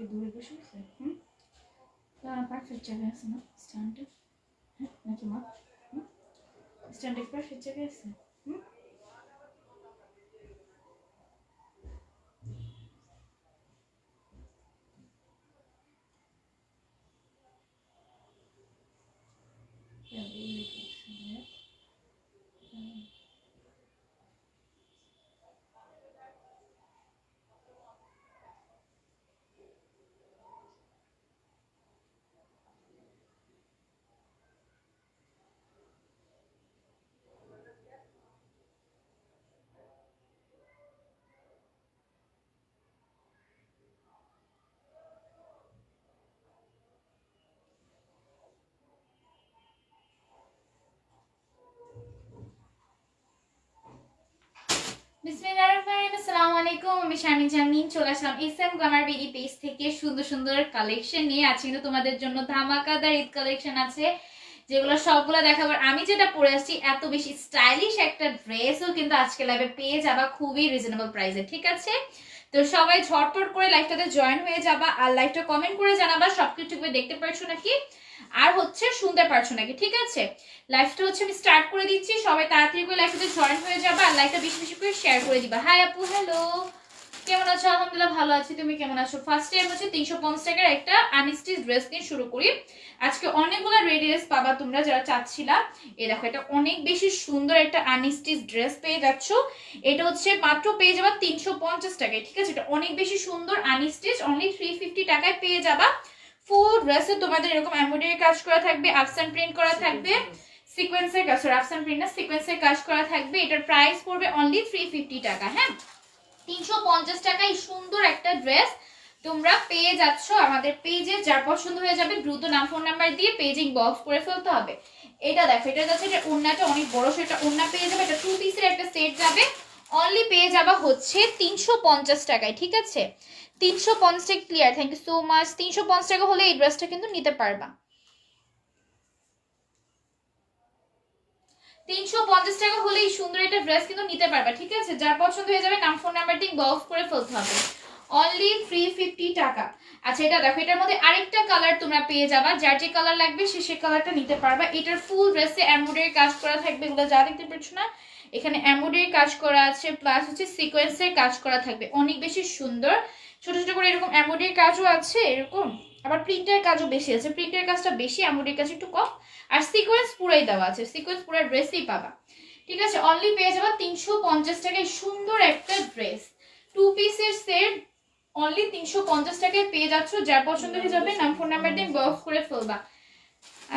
কি দূরে বসে আছে? পারফেক্ট জায়গায় আছে না স্ট্যান্ডে? হ্যাঁ নাকি মা? স্ট্যান্ডে পারফেক্ট জায়গায় আছে? বিসমিল্লাহিররহমানিররহিম। আসসালামু আলাইকুম, আমি শারমিন জামিন চলে আসলাম এসএম গ্ল্যামার বিডি পেজ থেকে সুন্দর সুন্দর কালেকশন নিয়ে। আজকে কিন্তু তোমাদের জন্য ধামাকাদার ঈদ কালেকশন আছে, যেগুলো সবগুলো দেখাবার। আমি যেটা পরে আসছি এত বেশি স্টাইলিশ একটা ড্রেসও কিন্তু আজকে লাইভে পেয়ে যাবা খুবই রিজনেবল প্রাইসে, ঠিক আছে? তো সবাই ঝটপট করে লাইভটাতে জয়েন হয়ে যাবা, আর লাইভটা কমেন্ট করে জানাবা সবকিছু দেখতে পারছো নাকি আর হচ্ছে শুনতে পারছো নাকি, ঠিক আছে? লাইভটা হচ্ছে আমি স্টার্ট করে দিচ্ছি, সবাই তাড়াতাড়ি করে লাইভটাতে জয়েন হয়ে যাবা আর লাইভটা বেশি বেশি করে শেয়ার করে দিবা। হাই আপু, হ্যালো, কেমন আছো? আলহামদুলিল্লাহ ভালো আছি, তুমি কেমন আছো? ফার্স্ট টাইম হচ্ছে 350 টাকার একটা আনস্টিচ ড্রেস নিয়ে শুরু করি। আজকে অনেকগুলো রেডি ড্রেস পাবা তোমরা যারা চাচ্ছিলা। এই দেখো, এটা অনেক বেশি সুন্দর একটা আনস্টিচ ড্রেস পেয়ে যাচ্ছ। এটা হচ্ছে মাত্র পেয়ে যাবা 350 টাকায়, ঠিক আছে? এটা অনেক বেশি সুন্দর আনস্টিচ, অনলি 350 টাকায় পেয়ে যাবা। ফুল ড্রেসে তোমাদের এরকম এমব্রয়ডারি কাজ করা থাকবে, আফসান প্রিন্ট করা থাকবে, সিকোয়েন্সের কাজ, আফসান প্রিন্ট না সিকোয়েন্সের কাজ করা থাকবে। এটার প্রাইস পড়বে অনলি 350 টাকা। হ্যাঁ, 350 টাকায় সুন্দর একটা ড্রেস তোমরা পেয়ে যাচ্ছ আমাদের পেজে। যার পছন্দ হয়ে যাবে দ্রুত নাম ফোন নাম্বার দিয়ে পেজ ইনবক্স করে ফেলতে হবে। এটা দেখো, এটা যাচ্ছে, এটা ওড়নাটা অনেক বড় সেটা ওড়না পেয়ে যাবে। এটা 2 পিসের একটা সেট যাবে, অনলি পেয়ে যাবা হচ্ছে 350 টাকায়, ঠিক আছে? 350 টাকা clear, thank you so much. 350 টাকা হলে এই ড্রেসটা কিন্তু নিতে পারবা। 350 টাকা হলে এই সুন্দর একটা ড্রেস কিন্তু নিতে পারবা, ঠিক আছে? যার পছন্দ হয়ে যাবে নাম ফোন নাম্বার দিয়ে বক্স করে ফেলতে হবে। অনলি 350 টাকা। আচ্ছা, এটা দেখো, এটার মধ্যে আরেকটা কালার তোমরা পেয়ে যাবা, যার যে কালার লাগবে সে কালারটা নিতে পারবা। এটার ফুল ড্রেসে এমব্রয়ডারি কাজ করা থাকবে, এগুলো যা দেখতে পাচ্ছ না, এখানে এমব্রয়ডারি কাজ করা আছে, প্লাস হচ্ছে সিকোয়েন্সের কাজ করা থাকবে, অনেক বেশি সুন্দর। ছোট ছোট করে এরকম এমব্রয়ডারি কাজও আছে এরকম, আবার প্রিন্টের কাজও বেশি আছে, প্রিন্টের কাজটা বেশি, এমব্রয়ডারি কাজ একটু কম। আর সিকোয়েন্স পুরাই দেওয়া আছে, সিকোয়েন্স পুরো ড্রেসই পাবা, ঠিক আছে? অনলি পেয়ে যাবা 350 টাকায় সুন্দর একটা ড্রেস, 2 পিসের সেট, অনলি 350 টাকায় পেয়ে যাচ্ছ। যার পছন্দ হয়ে যাবে নাম ফোন নাম্বার দিয়ে বক্স করে ফেলবা।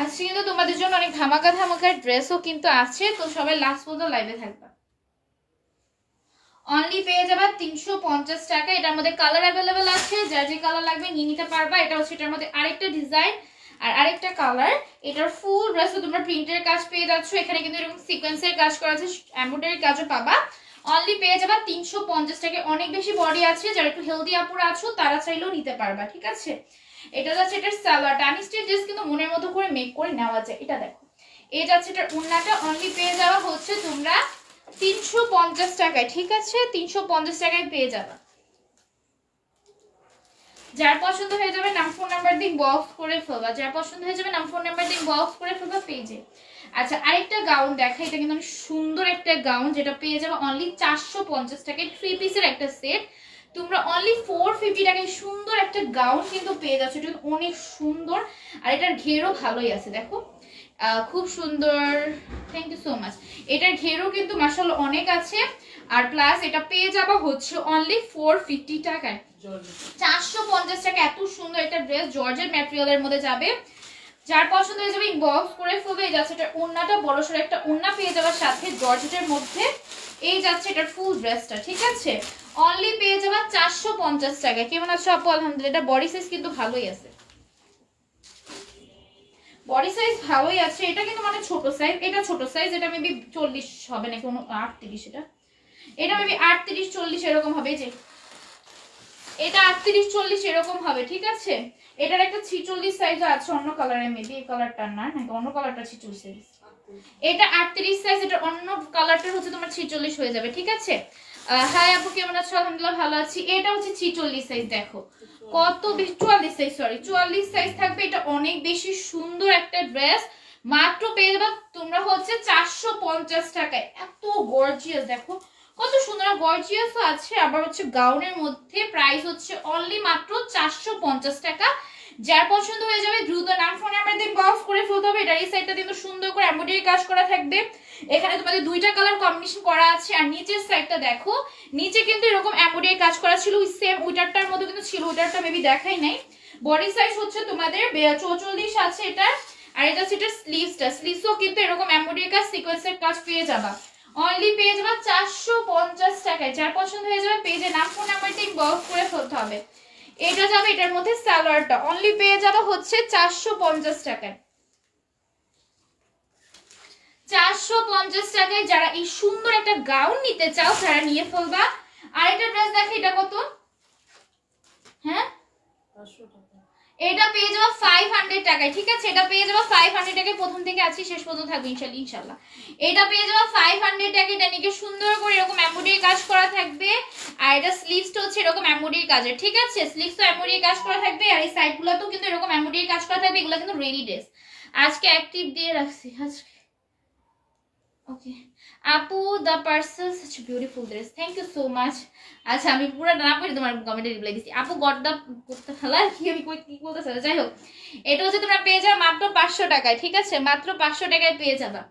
আজকে কিন্তু তোমাদের জন্য অনেক ধামাকা ধামাকার ড্রেসও কিন্তু আছে, তো সবাই লাস্ট পর্যন্ত লাইভে থাকবা। অনলি পেয়ে যাবা 350 টাকা। এটার মধ্যে কালার অ্যাভেলেবেল আছে, যার যে কালার লাগবে নিয়ে নিতে পারবা। এটা হচ্ছে এটার মধ্যে আরেকটা ডিজাইন আর আরেকটা কালার। এটার ফুল ড্রেসে তোমরা প্রিন্টের কাজ পেয়ে যাচ্ছ, এখানে কিন্তু এরকম সিকোয়েন্সের কাজ করা আছে, এমব্রয়ডারি কাজও পাবা। অনলি পেয়ে যাবা 350 টাকা। অনেক বেশি বডি আছে, যারা একটু হেলদি আপুরা আছো তারা চাইলেও নিতে পারবা, ঠিক আছে? এটা যাচ্ছে এটার সালোয়ার, আনস্টিচ ড্রেস কিন্তু মনের মতো করে মেক করে নেওয়া যায়। এটা দেখো, এই যাচ্ছে এটার ওড়নাটা, অনলি পেয়ে যাওয়া হচ্ছে তোমরা 350 টাকায়, ঠিক আছে? 350 টাকায় পেয়ে যাবা। যার পছন্দ হয়ে যাবে নাম ফোন নাম্বার দিয়ে বক্স করে ফেলবা, যার পছন্দ হয়ে যাবে নাম ফোন নাম্বার দিয়ে বক্স করে ফেলবা পেজে। আচ্ছা, আরেকটা গাউন দেখা, এটা কিন্তু অনেক সুন্দর একটা গাউন, যেটা পেয়ে যাবে অনলি 450 টাকায়, 3 পিসের একটা সেট। তোমরা অনলি 450 টাকায় সুন্দর একটা গাউন কিন্তু পেয়ে যাচ্ছ, এটা অনেক সুন্দর। আর এটার ঘেরও ভালোই আছে, দেখো খুব সুন্দর, থ্যাংক ইউ সো মাচ। এটার ঘেরও কিন্তু মাশাআল্লাহ অনেক আছে। আর প্লাস এটা পেয়ে যাবা হচ্ছে অনলি 450 টাকায়, 450 টাকা। এত সুন্দর একটা ড্রেস জর্জেট ম্যাটেরিয়ালের মধ্যে যাবে, যার পছন্দ হয়ে যাবে ইনবক্স করে ফেলবে। এই যাচ্ছে এটা ওড়নাটা, বড়সড় একটা ওড়না পেয়ে যাবার সাথে জর্জেটের মধ্যে। এই যাচ্ছে এটার ফুল ড্রেসটা, ঠিক আছে? অনলি পেয়ে যাবা 450 টাকা। কেমন আছো আপু? আলহামদুলিল্লাহ। এটা বডি সাইজ কিন্তু ভালোই আছে, বডি সাইজ ভালোই আছে। এটা কিন্তু মানে ছোট সাইজ, এটা ছোট সাইজ, এটা মেবি 40 হবে নাকি 38, এটা মেবি 38 40 এরকম হবে, যে এটা 38 40 এরকম হবে, ঠিক আছে? এটার একটা 46 সাইজ আছে অন্য কালারে, মেবি এই কালারটা না, নাকি অন্য কালারটা 46 সাইজ, এটা 38 সাইজ, এটা অন্য কালারটা হচ্ছে তোমার 46 হয়ে যাবে, ঠিক আছে। হাই আপু কেমন আছো? আলহামদুলিল্লাহ ভালো আছি। এটা হচ্ছে 46 সাইজ, দেখো কত বেশি, 44 সাইজ, সরি 44 সাইজ থাকবে। এটা অনেক বেশি সুন্দর একটা ড্রেস, মাত্র পেয়ে যাবে তোমরা হচ্ছে 450 টাকায়। এত গর্জিয়াস, দেখো কত সুন্দর গর্জিয়াস আছে, আবার হচ্ছে গাউনের মধ্যে, প্রাইস হচ্ছে অনলি মাত্র 450 টাকা। যার পছন্দ হয়ে যাবে দ্রুত নাম ফোন নাম্বার দিয়ে বক্স করে ফেলতে হবে। এটার এই সাইডটা কিন্তু সুন্দর করে এমব্রয়ডারি কাজ করা থাকবে, এখানে তোমাদের দুইটা কালার কম্বিনেশন করা আছে। আর নিচের সাইডটা দেখো, নিচে কিন্তু এরকম এমব্রয়ডারি কাজ করা ছিল, ওই সেম ওইটারটার মধ্যে কিন্তু ছিল, ওইটারটা মেবি দেখাই নাই। বডি সাইজ হচ্ছে তোমাদের 44 আছে এটা, আর এটা হচ্ছে এটা স্লিভসটা, স্লিভসও কিন্তু এরকম এমব্রয়ডারি কাজ সিকোয়েন্সের কাজ পেয়ে যাবা, অনলি পেয়ে যাবা 450 টাকায়। যার পছন্দ হয়ে যাবে পেজে নাম ফোন নাম্বারটা ইনবক্স করে ফেলতে হবে। এটা যাবে এটার মধ্যে সালোয়ারটা, অনলি পেয়ে যাবা হচ্ছে 450 টাকায়। 450 টাকায় যারা এই সুন্দর একটা গাউন নিতে চাও তারা নিয়ে ফেলবা। আর একটা ড্রেস দেখে, এটা কত? হ্যাঁ, এটা পেয়ে যাবা 500 টাকায়, ঠিক আছে। এটা পেয়ে যাবা 500 টাকায়, প্রথম থেকে আছি শেষ পর্যন্ত থাকবে ইনশাআল্লাহ। এটা পেয়ে যাবা 500 টাকায়, এটা নিকে সুন্দর করে এরকম এমব্রয়ডারি কাজ করা থাকবে। আর এটা স্লিভসটা হচ্ছে এরকম এমব্রয়ডারি কাজের, ঠিক আছে, স্লিভসও এমব্রয়ডারি কাজ করা থাকবে, আর এই সাইডগুলোতেও কিন্তু এরকম এমব্রয়ডারি কাজ করা থাকবে। এগুলো কিন্তু রেডি ড্রেস, আজকে অ্যাক্টিভ দিয়ে রাখছি আজকে। ওকে আপু, the parcel such beautiful dress, thank you so much. আচ্ছা আমি পুরো না পড়ে তোমার কমেন্টে রিপ্লাই দিছি। আপু গড দ্য করতে ভালো কি, আমি কি বলতে চাই, যাই হোক এটা হচ্ছে তোমরা পেয়ে যাবে মাত্র 500 টাকায়, ঠিক আছে, মাত্র 500 টাকায় পেয়ে যাবা।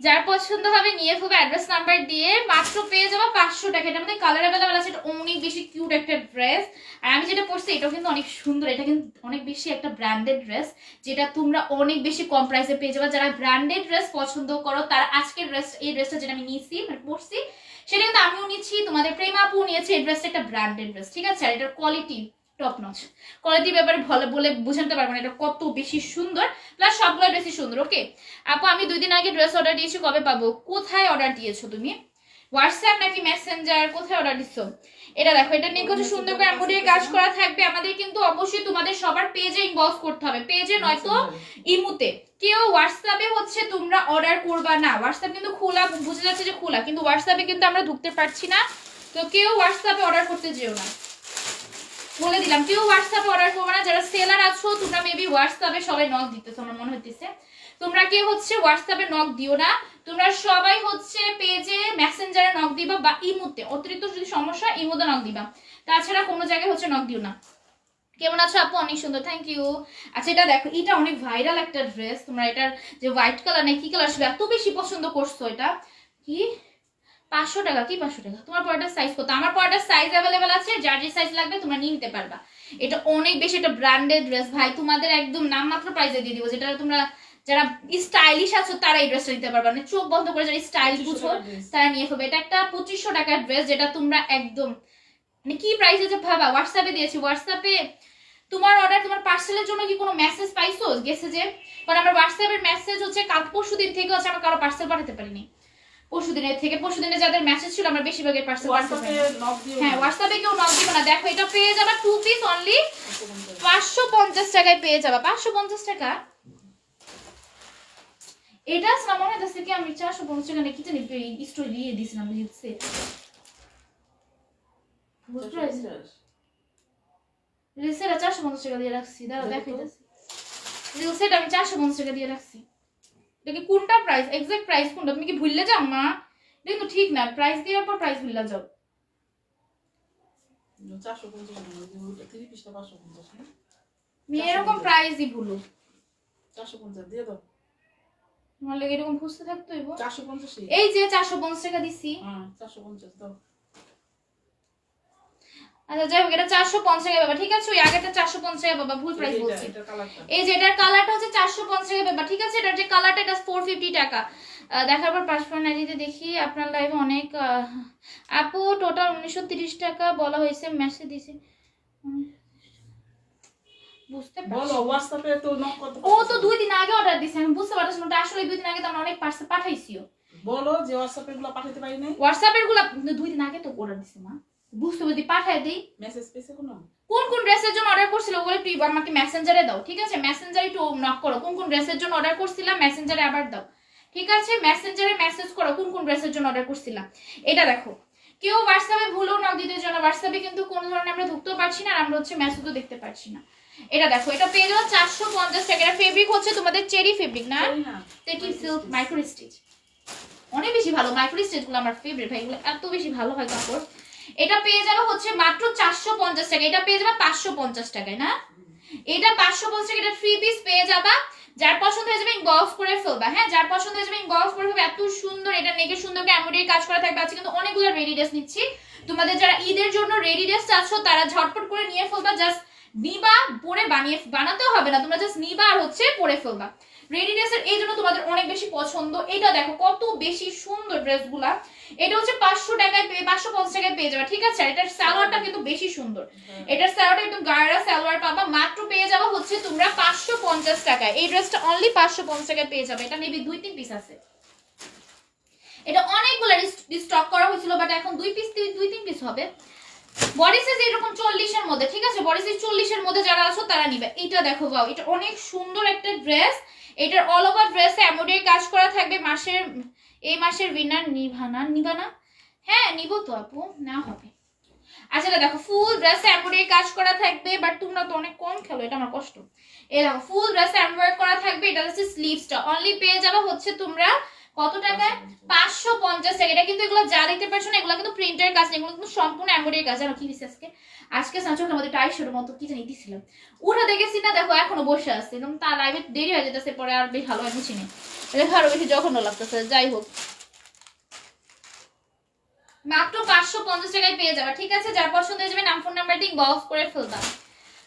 যার পছন্দ হবে নিয়ে ফেলবে অ্যাড্রেস নাম্বার দিয়ে, মাত্র পেয়ে যাবা 500 টাকা। এটার মধ্যে কালার অ্যাভেলেবল আছে, এটা অনেক বেশি কিউট একটা ড্রেস। আর আমি যেটা পরছি এটাও কিন্তু অনেক সুন্দর, এটা কিন্তু অনেক বেশি একটা ব্র্যান্ডেড ড্রেস, যেটা তোমরা অনেক বেশি কম প্রাইসে পেয়ে যাবে। যারা ব্র্যান্ডেড ড্রেস পছন্দ করো তারা আজকের ড্রেস, এই ড্রেসটা যেটা আমি নিয়েছি মানে পরছি সেটা কিন্তু আমিও নিচ্ছি, তোমাদের প্রেমা আপু নিয়েছে। এই ড্রেসটা একটা ব্র্যান্ডেড ড্রেস, ঠিক আছে। আর এটার কোয়ালিটি টপ নচ, কোয়ালিটির ব্যাপারে ভালো বলে বোঝাতে পারবো না, এটা কত বেশি সুন্দর, প্লাস সবগুলো বেশি সুন্দর। ওকে আপু, আমি 2 দিন আগে ড্রেস অর্ডার দিয়েছি, কবে পাবো? কোথায় অর্ডার দিয়েছো তুমি? হোয়াটসঅ্যাপ নাকি মেসেঞ্জার, কোথায় অর্ডার দিছো? এটা দেখো, এটা নিয়ে কিছু সুন্দর করে এমব্রয়ডারি কাজ করা থাকবে। আমাদের কিন্তু অবশ্যই তোমাদের সবার পেজে ইনবক্স করতে হবে, পেজে নয়তো ইমুতে। কেউ হোয়াটসঅ্যাপে হচ্ছে তোমরা অর্ডার করবা না, হোয়াটসঅ্যাপ কিন্তু খোলা, বুঝে যাচ্ছে যে খোলা, কিন্তু হোয়াটসঅ্যাপে কিন্তু আমরা ঢুকতে পারছি না, তো কেউ হোয়াটসঅ্যাপে অর্ডার করতে যেও না, বলে দিলাম। কেউ হোয়াটসঅ্যাপে অর্ডার করবে না, যারা সেলার আছো তোমরা মেবি হোয়াটসঅ্যাপে সবাই নক দিতেছো আমার মনে হইতেছে, তোমরা কেউ হচ্ছে হোয়াটসঅ্যাপে নক দিও না, তোমরা সবাই হচ্ছে পেজে মেসেঞ্জারে নক দিবা, বা ইমোতে, অতিরিক্ত যদি সমস্যা ইমোতে নক দিবা, তাছাড়া কোনো জায়গায় হচ্ছে নক দিও না। কেমন আছো আপু? অনেক সুন্দর, থ্যাংক ইউ। আচ্ছা এটা দেখো, এটা অনেক ভাইরাল একটা ড্রেস, তোমরা এটার যে হোয়াইট কালার না কি কালার ছিল এত বেশি পছন্দ করছো, এটা কি 500 টাকা? কি 500 টাকা? তোমার পরাটার সাইজ কত? আমার পরাটার সাইজ অ্যাভেলেবেল আছে, যার যে সাইজ লাগবে তোমরা নিয়ে নিতে পারবা। এটা অনেক বেশি একটা ব্র্যান্ডেড ড্রেস ভাই, তোমাদের একদম নামমাত্র প্রাইসে দিয়ে দিব, যেটা তোমরা যারা স্টাইলিশ আছো তারা এই ড্রেসটা নিতে পারবা, মানে চোখ বন্ধ করে যারা স্টাইল বুঝো তারা নিয়ে ফেলবে। এটা একটা 2500 টাকার ড্রেস, যেটা তোমরা একদম মানে কি প্রাইসে যে ভাবা, হোয়াটসঅ্যাপে দিয়েছি, হোয়াটসঅ্যাপে তোমার অর্ডার, তোমার পার্সেলের জন্য কি কোনো মেসেজ পাইছো গেছে যে? কারণ আমার হোয়াটসঅ্যাপের মেসেজ হচ্ছে কাল পরশু দিন থেকে হচ্ছে আমার কারো পার্সেল পাঠাতে পারিনি, পরশুদিনে যাদের মেসেজ ছিল আমরা বেশিরভাগের পার্সেল পাঠাতে পারি। হ্যাঁ হোয়াটসঅ্যাপে কেউ নক দিবে না। দেখো এটা পেয়ে যাবা 2 পিস অনলি 550 টাকায় পেয়ে যাবা, 550 টাকা। এটা না মনে হচ্ছে কি আমি 450 টাকা নাকি জানি স্টোরি দিয়ে দিছিলাম, বুঝছে বুঝতে পারছিস? রিলসেটা 450 টাকা দিয়ে রাখছি, দাঁড়া দেখাইতেছি। রিলসেটা আমি 450 টাকা দিয়ে রাখছি। এটা কি কোনটা প্রাইস, এক্সাক্ট প্রাইস কোনটা? তুমি কি ভুললে যাও মা? এটা কিন্তু ঠিক না, প্রাইস দেওয়ার পর প্রাইস ভুললে যাও। 450 এরকম প্রাইসই ভুলো, 450 দিয়ে দাও। তোমার লাগে এরকম খুঁজতে থাকতো হইব। 450 এই যে 450 টাকা দিছি। হ্যাঁ 450 দাও। আচ্ছা যাই হোক, এটা 450 টাকা বাবা, ঠিক আছে। ওই আগেটা 450 টাকা বাবা, ভুল প্রাইস বলছি। এই যে এটার কালারটা হচ্ছে 450 টাকা বাবা, ঠিক আছে। এটার যে কালারটা এটা 450 টাকা। দেখার পর পাসপোর্ট আইডিতে দেখি আপনার লাইভে অনেক আপু টোটাল 1930 টাকা বলা হয়েছে, মেসেজ দিছি বুঝতে পারছি। বলো হোয়াটসঅ্যাপে তো নক করতে, ও তো 2 দিন আগে অর্ডার দিছি, আমি বুঝতে পারছি না, আসলে 2 দিন আগে তো আমরা অনেক পার্সেল পাঠাইছিও। বলো যে হোয়াটসঅ্যাপের গুলো পাঠাতে পারি না, হোয়াটসঅ্যাপের গুলো 2 দিন আগে তো অর্ডার দিছি মা। বুঝতে বুঝতে পাঠায় দিই। মেসেজ পেছে কোনো? কোন কোন ড্রেসের জন্য অর্ডার করছিল ওগুলো তুই আমাকে মেসেঞ্জারে দাও, ঠিক আছে? মেসেঞ্জারে একটু নক করো, কোন কোন ড্রেসের জন্য অর্ডার করছিলাম মেসেঞ্জারে আবার দাও, ঠিক আছে? মেসেঞ্জারে মেসেজ করো কোন কোন ড্রেসের জন্য অর্ডার করছিলাম। এটা দেখো, কেউ হোয়াটসঅ্যাপে ভুলেও নক দিতে জন্য, হোয়াটসঅ্যাপে কিন্তু কোনো ধরনের আমরা ঢুকতেও পারছি না আর আমরা হচ্ছে মেসেজও দেখতে পারছি না। এটা দেখো, এটা পেয়ে যাবো 450 টাকা। এটা ফেব্রিক হচ্ছে তোমাদের চেরি ফেব্রিক না, চেরি সিল্ক মাইক্রো স্টিচ, অনেক বেশি ভালো। মাইক্রো স্টিচ গুলো আমার ফেভারিট ভাই, এগুলো এত বেশি ভালো হয় কাপড়। এটা পেয়ে যাবে হচ্ছে মাত্র 450 টাকা। এটা পেয়ে যাবে 550 টাকায় না, এটা 550 টাকা। এটা 3 পিস পেয়ে যাবা, যার পছন্দ হয়ে যাবে ইনবক্স করে ফেলবা। হ্যাঁ, যার পছন্দ হয়ে যাবে ইনবক্স করে ফেলবা। এত সুন্দর, এটা নেকে সুন্দর করে এমব্রয়ডারি কাজ করা থাকবে। আজকে কিন্তু অনেকগুলো রেডি ড্রেস নিচ্ছি, তোমাদের যারা ঈদের জন্য রেডি ড্রেস চাচ্ছ তারা ঝটপট করে নিয়ে ফেলবা। জাস্ট নিবা, পরে বানাতেও হবে না, তোমরা জাস্ট নিবা আর হচ্ছে পরে ফেলবা। রেডি ড্রেসের এই জন্য তোমাদের অনেক বেশি পছন্দ। এটা দেখো কত বেশি সুন্দর ড্রেসগুলা। এটা হচ্ছে 500 টাকায় 550 টাকায় পেয়ে যাবে, ঠিক আছে? আর এটার সালোয়ারটা কিন্তু বেশি সুন্দর, এটার সালোয়ারটা একদম গায়রা সালোয়ার পাবা। মাত্র পেয়ে যাবে হচ্ছে তোমরা 550 টাকায়। এই ড্রেসটা অনলি 550 টাকায় পেয়ে যাবে। এটা মেবি 2-3 পিস আছে, এটা অনেকগুলো স্টক করা হয়েছিল বাট এখন 2-3 পিস হবে। বডি সাইজ এরকম 40 এর মধ্যে, ঠিক আছে? বডি সাইজ 40 এর মধ্যে যারা আছো তারা নিবে। এটা দেখো বাও, এটা অনেক সুন্দর একটা ড্রেস। এটার অল ওভার ড্রেসে এমব্রয়ডারি কাজ করা থাকবে। এই মাসের উইনার নিবানা, হ্যাঁ নিব তো আপু, না হবে। আচ্ছা দেখো, ফুল ড্রেসে এমব্রয়ডারি কাজ করা থাকবে, বাট তোমরা তো অনেক কম খেলো, এটা আমার কষ্ট। এই দেখো ফুল ড্রেসে এমব্রয়ডারি করা থাকবে। এটা হচ্ছে স্লিভসটা, অনলি পেয়ে যাবে হচ্ছে তোমরা কত টাকায়? 550 টাকা। এটা কিন্তু এগুলো যা দেখতে পাচ্ছ না, এগুলো কিন্তু প্রিন্টের কাজ না, এগুলো কিন্তু সম্পূর্ণ এমব্রয়ডারি কাজ। জানো কি দিছে আজকে চোখের মধ্যে টাই শুরুর মতো কি জানি দিছিলাম, উঠে দেখেছি না, দেখো এখনো বসে আছে এবং তার লাইভে দেরি হয়ে যেতেছে, পরে আর বেশ ভালো হয় বুঝি না, দেখো আরো বেশি যখন লাগতেছে। যাই হোক, মাত্র 550 টাকায় পেয়ে যাবে, ঠিক আছে? যার পছন্দ হয়ে যাবে নাম ফোন নাম্বারটি ইনবক্স করে ফেলবা।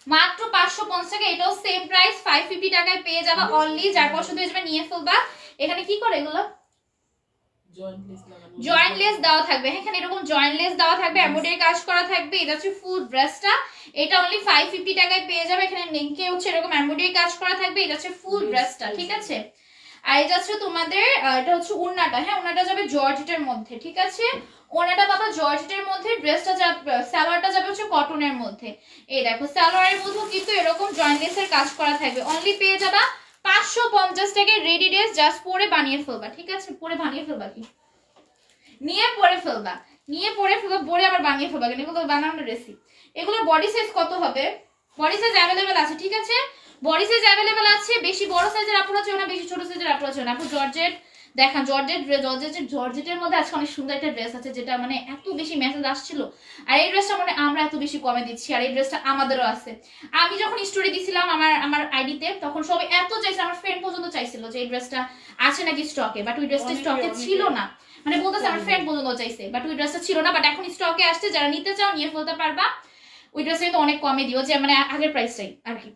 মাত্র 550 টাকা, এটাও সেম প্রাইস 550 টাকায় পেয়ে যাবা অনলি। যার পছন্দ হয়ে যাবে নিয়ে ফেলবা। এখানে কি করে এগুলো জয়েন্ট লেস দেওয়া থাকবে, এখানে এরকম জয়েন্ট লেস দেওয়া থাকবে, এমব্রয়ডারি কাজ করা থাকবে। এটা হচ্ছে ফুল ড্রেসটা, এটা অনলি 550 টাকায় পেয়ে যাবে। এখানে নেকে হচ্ছে এরকম এমব্রয়ডারি কাজ করা থাকবে। এটা হচ্ছে ফুল ড্রেসটা, ঠিক আছে? আর এটা হচ্ছে তোমাদের, এটা হচ্ছে ওড়নাটা, হ্যাঁ ওড়নাটা যাবে জর্জেটের মধ্যে, ঠিক আছে? ওড়নাটা পাবা জর্জেটের মধ্যে, ড্রেসটা যাবে, সালোয়ারটা যাবে হচ্ছে কটনের মধ্যে। এই দেখো সালোয়ারের মধ্যে কিন্তু এরকম জয়েন্ট লেসের কাজ করা থাকবে। অনলি পেয়ে যাবা 550 টাকায় রেডি ড্রেস। জাস্ট পরে বানিয়ে ফেলবা, ঠিক আছে? পরে বানিয়ে ফেলবা, কি নিয়ে পরে ফেলবা, পরে আবার বানিয়ে ফেলবা, কেন এগুলো বানানোর রেসিপি। এগুলোর বডি সাইজ কত হবে? বডি সাইজ অ্যাভেলেবেল আছে, ঠিক আছে? বডি সাইজ অ্যাভেলেবেল আছে। বেশি বড় সাইজের আপুরা চাই না, বেশি ছোট সাইজের আপুরা চাই না। আপু জর্জেট দেখান, জর্জেটের মধ্যে আজকে অনেক সুন্দর একটা ড্রেস আছে, যেটা মানে এত বেশি মেসেজ আসছিল। আর এই ড্রেসটা মানে আমরা এত বেশি কমে দিচ্ছি, আর এই ড্রেসটা আমাদেরও আছে। আমি যখন স্টোরি দিছিলাম আমার আইডিতে, তখন সবাই এত চাইছে, আমার ফ্রেন্ড পর্যন্ত চাইছিল যে এই ড্রেসটা আছে নাকি স্টকে, বাট ওই ড্রেসটা স্টকে ছিল না। মানে বলতেছে আমার ফ্রেন্ড পর্যন্ত চাইছে, বাট ওই ড্রেসটা ছিল না। বাট এখন স্টকে আসছে, যারা নিতে চাও নিয়ে ফেলতে পারবা। ওই ড্রেসটা কিন্তু অনেক কমে দিও, যে মানে আগের প্রাইসটাই আর কি।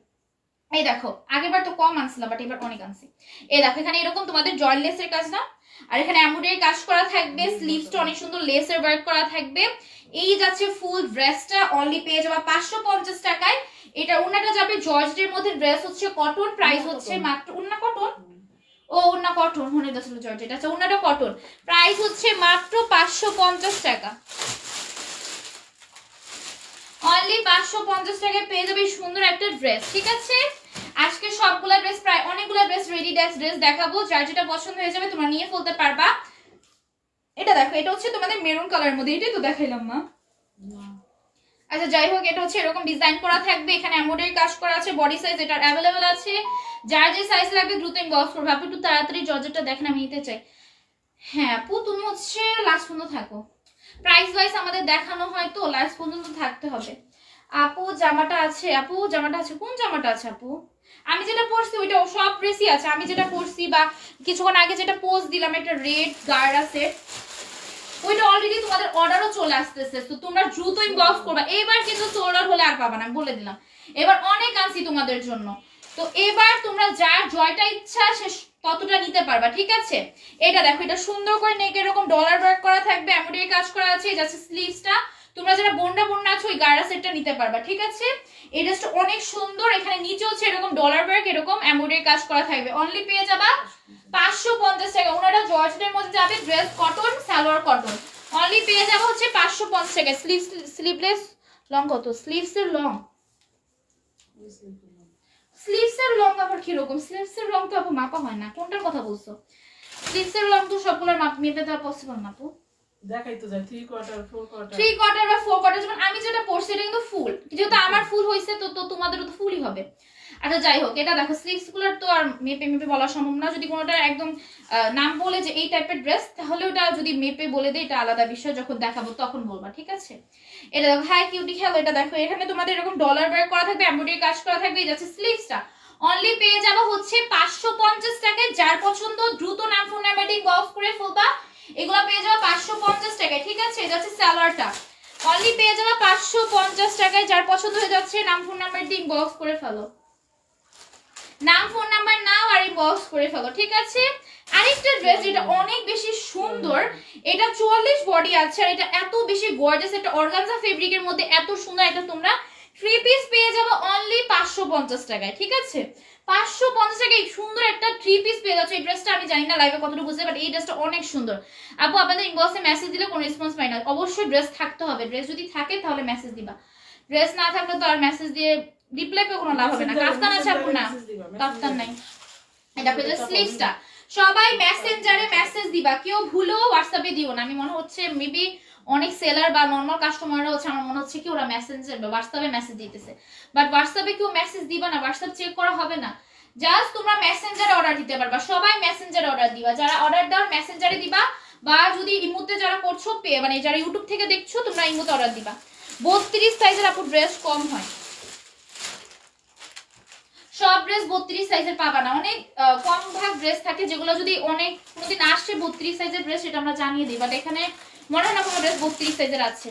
এই দেখো, আগেরবার তো কম আনছিলাম, বাট এবার অনেক আনছি। এই দেখো, এখানে এরকম তোমাদের জয়েন্ট লেসের কাজ না, আর এখানে এমব্রয়ডারি কাজ করা থাকবে। স্লিভসটা অনেক সুন্দর লেসের ওয়ার্ক করা থাকবে। এই যাচ্ছে ফুল ড্রেসটা, অনলি পেয়ে যাবা 550 টাকায়। এটা ওড়নাটা যাবে জর্জেটের মধ্যে, ড্রেস হচ্ছে কটন, প্রাইস হচ্ছে মাত্র, ওড়না কটন, ও ওড়না কটন মনে যাচ্ছিল জর্জেট, আচ্ছা ওড়নাটা কটন, প্রাইস হচ্ছে মাত্র 550 টাকা। অনলি 550 টাকায় পেয়ে যাবে সুন্দর একটা ড্রেস, ঠিক আছে? আজকে সবগুলা ড্রেস, প্রায় অনেকগুলা ড্রেস রেডি ড্রেস দেখাবো, যার যেটা পছন্দ হয়ে যাবে তোমরা নিয়ে ফেলতে পারবা। এটা দেখো, এটা হচ্ছে তোমাদের মেরুন কালারের মধ্যে, এটাই তো দেখাইলাম মা। আচ্ছা যাই হোক, এটা হচ্ছে এরকম ডিজাইন করা থাকবে, এখানে এমব্রয়ডারি কাজ করা আছে। বডি সাইজ এটা অ্যাভেলেবেল আছে, যার যে সাইজ লাগবে দ্রুত ইনবক্স করবে। আপু একটু তাড়াতাড়ি জর্জেটটা দেখেন, আমি নিতে চাই। হ্যাঁ আপু, তুমি হচ্ছে লাস্ট পর্যন্ত থাকো, প্রাইস ওয়াইজ আমাদের দেখানো হয় তো, লাস্ট পর্যন্ত থাকতে হবে। আপু জামাটা আছে, আপু জামাটা আছে, কোন জামাটা আছে আপু? আমি যেটা পরছি ওইটা, সব ড্রেসই আছে। আমি যেটা পরছি বা কিছুক্ষণ আগে যেটা পোস্ট দিলাম, একটা রেড গার্ডা সেট, ওইটা অলরেডি তোমাদের অর্ডারও চলে আসতেছে, তো তোমরা দ্রুত ইনবক্স করবা। এবার কিন্তু সোল্ড আউট হলে আর পাবা না, বলে দিলাম। এবার অনেক আনছি তোমাদের জন্য, তো এবার তোমরা যার জয়টা ইচ্ছা সে ততটা নিতে পারবা, ঠিক আছে? এটা দেখো, এটা সুন্দর করে নেক এরকম ডলার ওয়ার্ক করা থাকবে, এমব্রয়ডারি কাজ করা আছে। এই যাচ্ছে স্লিভসটা, তোমরা যারা বন্ডা আছো ওই গাড়া সেটটা নিতে পারবা, ঠিক আছে? এই ড্রেসটা অনেক সুন্দর, এখানে নিচে হচ্ছে এরকম ডলার ওয়ার্ক, এরকম এমব্রয়ডারি কাজ করা থাকবে। অনলি পেয়ে যাবা 550 টাকা। ওনারা জর্জেটের মধ্যে যাবে, dress cotton, salwar cotton, only পেয়ে যাবো হচ্ছে 550 টাকা। স্লিভলেস লং কত? স্লিভসের লং, স্লিভসের লং আবার কিরকম? স্লিভসের লং তো আপু মাপা হয় না, কোনটার কথা বলছো? স্লিভসের লং তো সবগুলোর মেপে দেওয়া পসিবল না আপু। দেখাই তো যায় 3/4 4/4 3/4 বা 4/4, যেমন আমি যেটা পরছি এটা কিন্তু ফুল, যেহেতু আমার ফুল হয়েছে তো তো তোমাদেরও তো ফুলই হবে। আচ্ছা যাই হোক, এটা দেখো স্লিভস গুলোর তো আর মেপে মেপে বলা সম্ভব না। যদি কোনোটা একদম নাম বলে যে এই টাইপের ড্রেস, তাহলে ওটা যদি মেপে বলে দেয় এটা আলাদা বিষয়, যখন দেখাবো তখন বলবা, ঠিক আছে? এটা দেখো, হাই কিউটি খেলো। এটা দেখো, এখানে তোমাদের এরকম ডলার ওয়ার্ক করা থাকবে, এমব্রয়ডারি কাজ করা থাকবে। এই যাচ্ছে স্লিভসটা, অনলি পেয়ে যাবো হচ্ছে 550 টাকায়। যার পছন্দ দ্রুত নাম ফোন নাম্বার দিয়ে বক্স করে ফেলবা, এগুলো পেয়ে যাবো 550 টাকায়, ঠিক আছে? এটা হচ্ছে সালোয়ারটা, অনলি পেয়ে যাবো 550 টাকায়। যার পছন্দ হয়ে যাচ্ছে নাম ফোন নাম্বার দিয়ে বক্স করে ফেলো, নাম ফোন নাম্বার নাও আর ইনবক্স করে ফেলো, ঠিক আছে? আরেকটা ড্রেস যেটা অনেক বেশি সুন্দর, এটা 44 বডি আছে আর এটা এত বেশি গর্জিয়াস, একটা অর্গানজা ফেব্রিকের মধ্যে এত সুন্দর। এটা তোমরা 3 পিস পেয়ে যাবে অনলি 550 টাকায়, ঠিক আছে? 550 টাকায় সুন্দর একটা 3 পিস পেয়ে যাচ্ছে। এই ড্রেসটা আমি জানি না লাইভে কতটুকু বুঝতে, বাট এই ড্রেসটা অনেক সুন্দর। আপু আপনাদের ইনবক্সে মেসেজ দিলে কোনো রেসপন্স পাই না, অবশ্যই ড্রেস থাকতে হবে। ড্রেস যদি থাকে তাহলে মেসেজ দিবা, ড্রেস না থাকলে তো আর মেসেজ দিয়ে রিপ্লাই পেয়ে কোনো লাভ হবে না। কাফতান আছে আপু? না, কাফতান নাই। এটা পেয়ে স্লিভসটা, সবাই মেসেঞ্জারে মেসেজ দিবা, কেউ ভুলেও হোয়াটসঅ্যাপে দিও না। আমি মনে হচ্ছে মেবি অনেক সেলার বা নরমাল কাস্টমাররা হচ্ছে, আমার মনে হচ্ছে কি ওরা মেসেঞ্জার বা হোয়াটসঅ্যাপে মেসেজ দিতেছে, বাট হোয়াটসঅ্যাপে কেউ মেসেজ দিবা না, হোয়াটসঅ্যাপ চেক করা হবে না। জাস্ট তোমরা মেসেঞ্জারে অর্ডার দিতে পারবা, সবাই মেসেঞ্জারে অর্ডার দিবা। যারা অর্ডার দাও মেসেঞ্জারে দিবা, বা যদি ইমুতে যারা করছো মানে যারা ইউটিউব থেকে দেখছো তোমরা ইমুতে অর্ডার দিবা। 32 সাইজের আপু ড্রেস কম হয়, সব ড্রেস 32 সাইজের পাবা না, অনেক কম ভাগ ড্রেস থাকে যেগুলো যদি অনেক কোনোদিন আসছে 32 সাইজের ড্রেস, সেটা আমরা জানিয়ে দিই। বাট এখানে মনে হয় না কোনো ড্রেস 32 সাইজের আছে।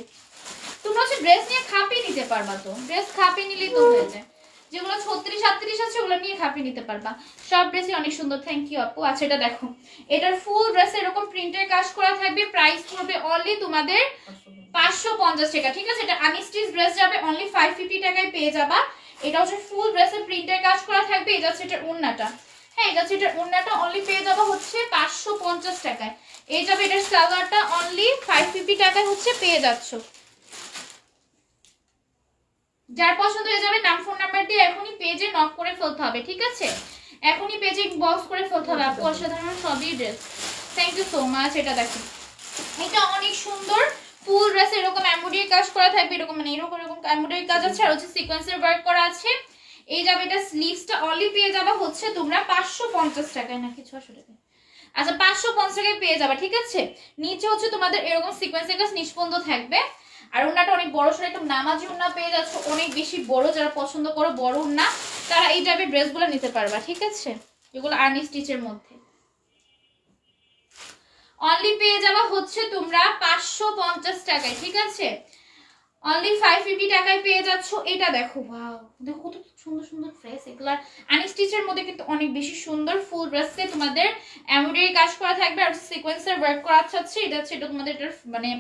তোমরা হচ্ছে ড্রেস নিয়ে খাপিয়ে নিতে পারবা, তো ড্রেস খাপিয়ে নিলেই তো হয়ে যায়। যেগুলো 36 38 আছে ওগুলো নিয়ে খাপিয়ে নিতে পারবা। সব ড্রেসই অনেক সুন্দর, থ্যাংক ইউ আপু। আচ্ছা এটা দেখো, এটার ফুল ড্রেসে এরকম প্রিন্টের কাজ করা থাকবে, প্রাইস পড়বে অনলি তোমাদের 550 টাকা, ঠিক আছে? এটা আনস্টিচ ড্রেস যাবে অনলি 550 টাকায় পেয়ে যাবা। এটা হচ্ছে ফুল ড্রেসে প্রিন্টের কাজ করা থাকবে। এটা হচ্ছে এটার ওড়নাটা, হ্যাঁ এটা হচ্ছে এটার ওড়নাটা, অনলি পেয়ে যাবা হচ্ছে 550 টাকায়। এই যাবে এটার সালোয়ারটা, অনলি 550 টাকায় হচ্ছে পেয়ে যাচ্ছ। যার পছন্দ হয়ে যাবে নাম ফোন নাম্বার দিয়ে এখনই পেজে নক করে ফেলতে হবে, ঠিক আছে? এখনই পেজে ইনবক্স করে ফেলতে হবে। আপু অসাধারণ সবই dress, thank you so much. এটা দেখো, এটা অনেক সুন্দর ফুল ড্রেস, এরকম এমব্রয়ডারি কাজ করা থাকবে, এরকম মানে এরকম এরকম এমব্রয়ডারি কাজ আছে আর হচ্ছে সিকোয়েন্সের ওয়ার্ক করা আছে। এই যাবে এটা স্লিভসটা, অনলি পেয়ে যাবা হচ্ছে তোমরা 550 টাকায়, নাকি 600 টাকায়? আচ্ছা 550 টাকায় পেয়ে যাবা, ঠিক আছে? নিচে হচ্ছে তোমাদের এরকম সিকোয়েন্সের কাজ নিষ্পন্দ থাকবে, আর ওন্নাটা অনেক বড় সড়ো একদম নামাজি ওন্না পেয়ে যাচ্ছ, অনেক বেশি বড়। যারা পছন্দ করো বড় ওন্না, তারা এই টাইপের ড্রেসগুলো নিতে পারবা, ঠিক আছে? এগুলো আনস্টিচের মধ্যে অনলি পেয়ে যাবা হচ্ছে তোমরা 550 টাকায়, ঠিক আছে? অনলি 550 টাকায় পেয়ে যাচ্ছ। এটা দেখো, ওয়াও দেখো কত সুন্দর সুন্দর ড্রেস, এগুলা আনস্টিচের মধ্যে কিন্তু অনেক বেশি সুন্দর। ফুল ড্রেসে তোমাদের এমব্রয়ডারি কাজ করা থাকবে আর সিকোয়েন্সের ওয়ার্ক করা আছে। এটা হচ্ছে এটা তোমাদের এটা মানে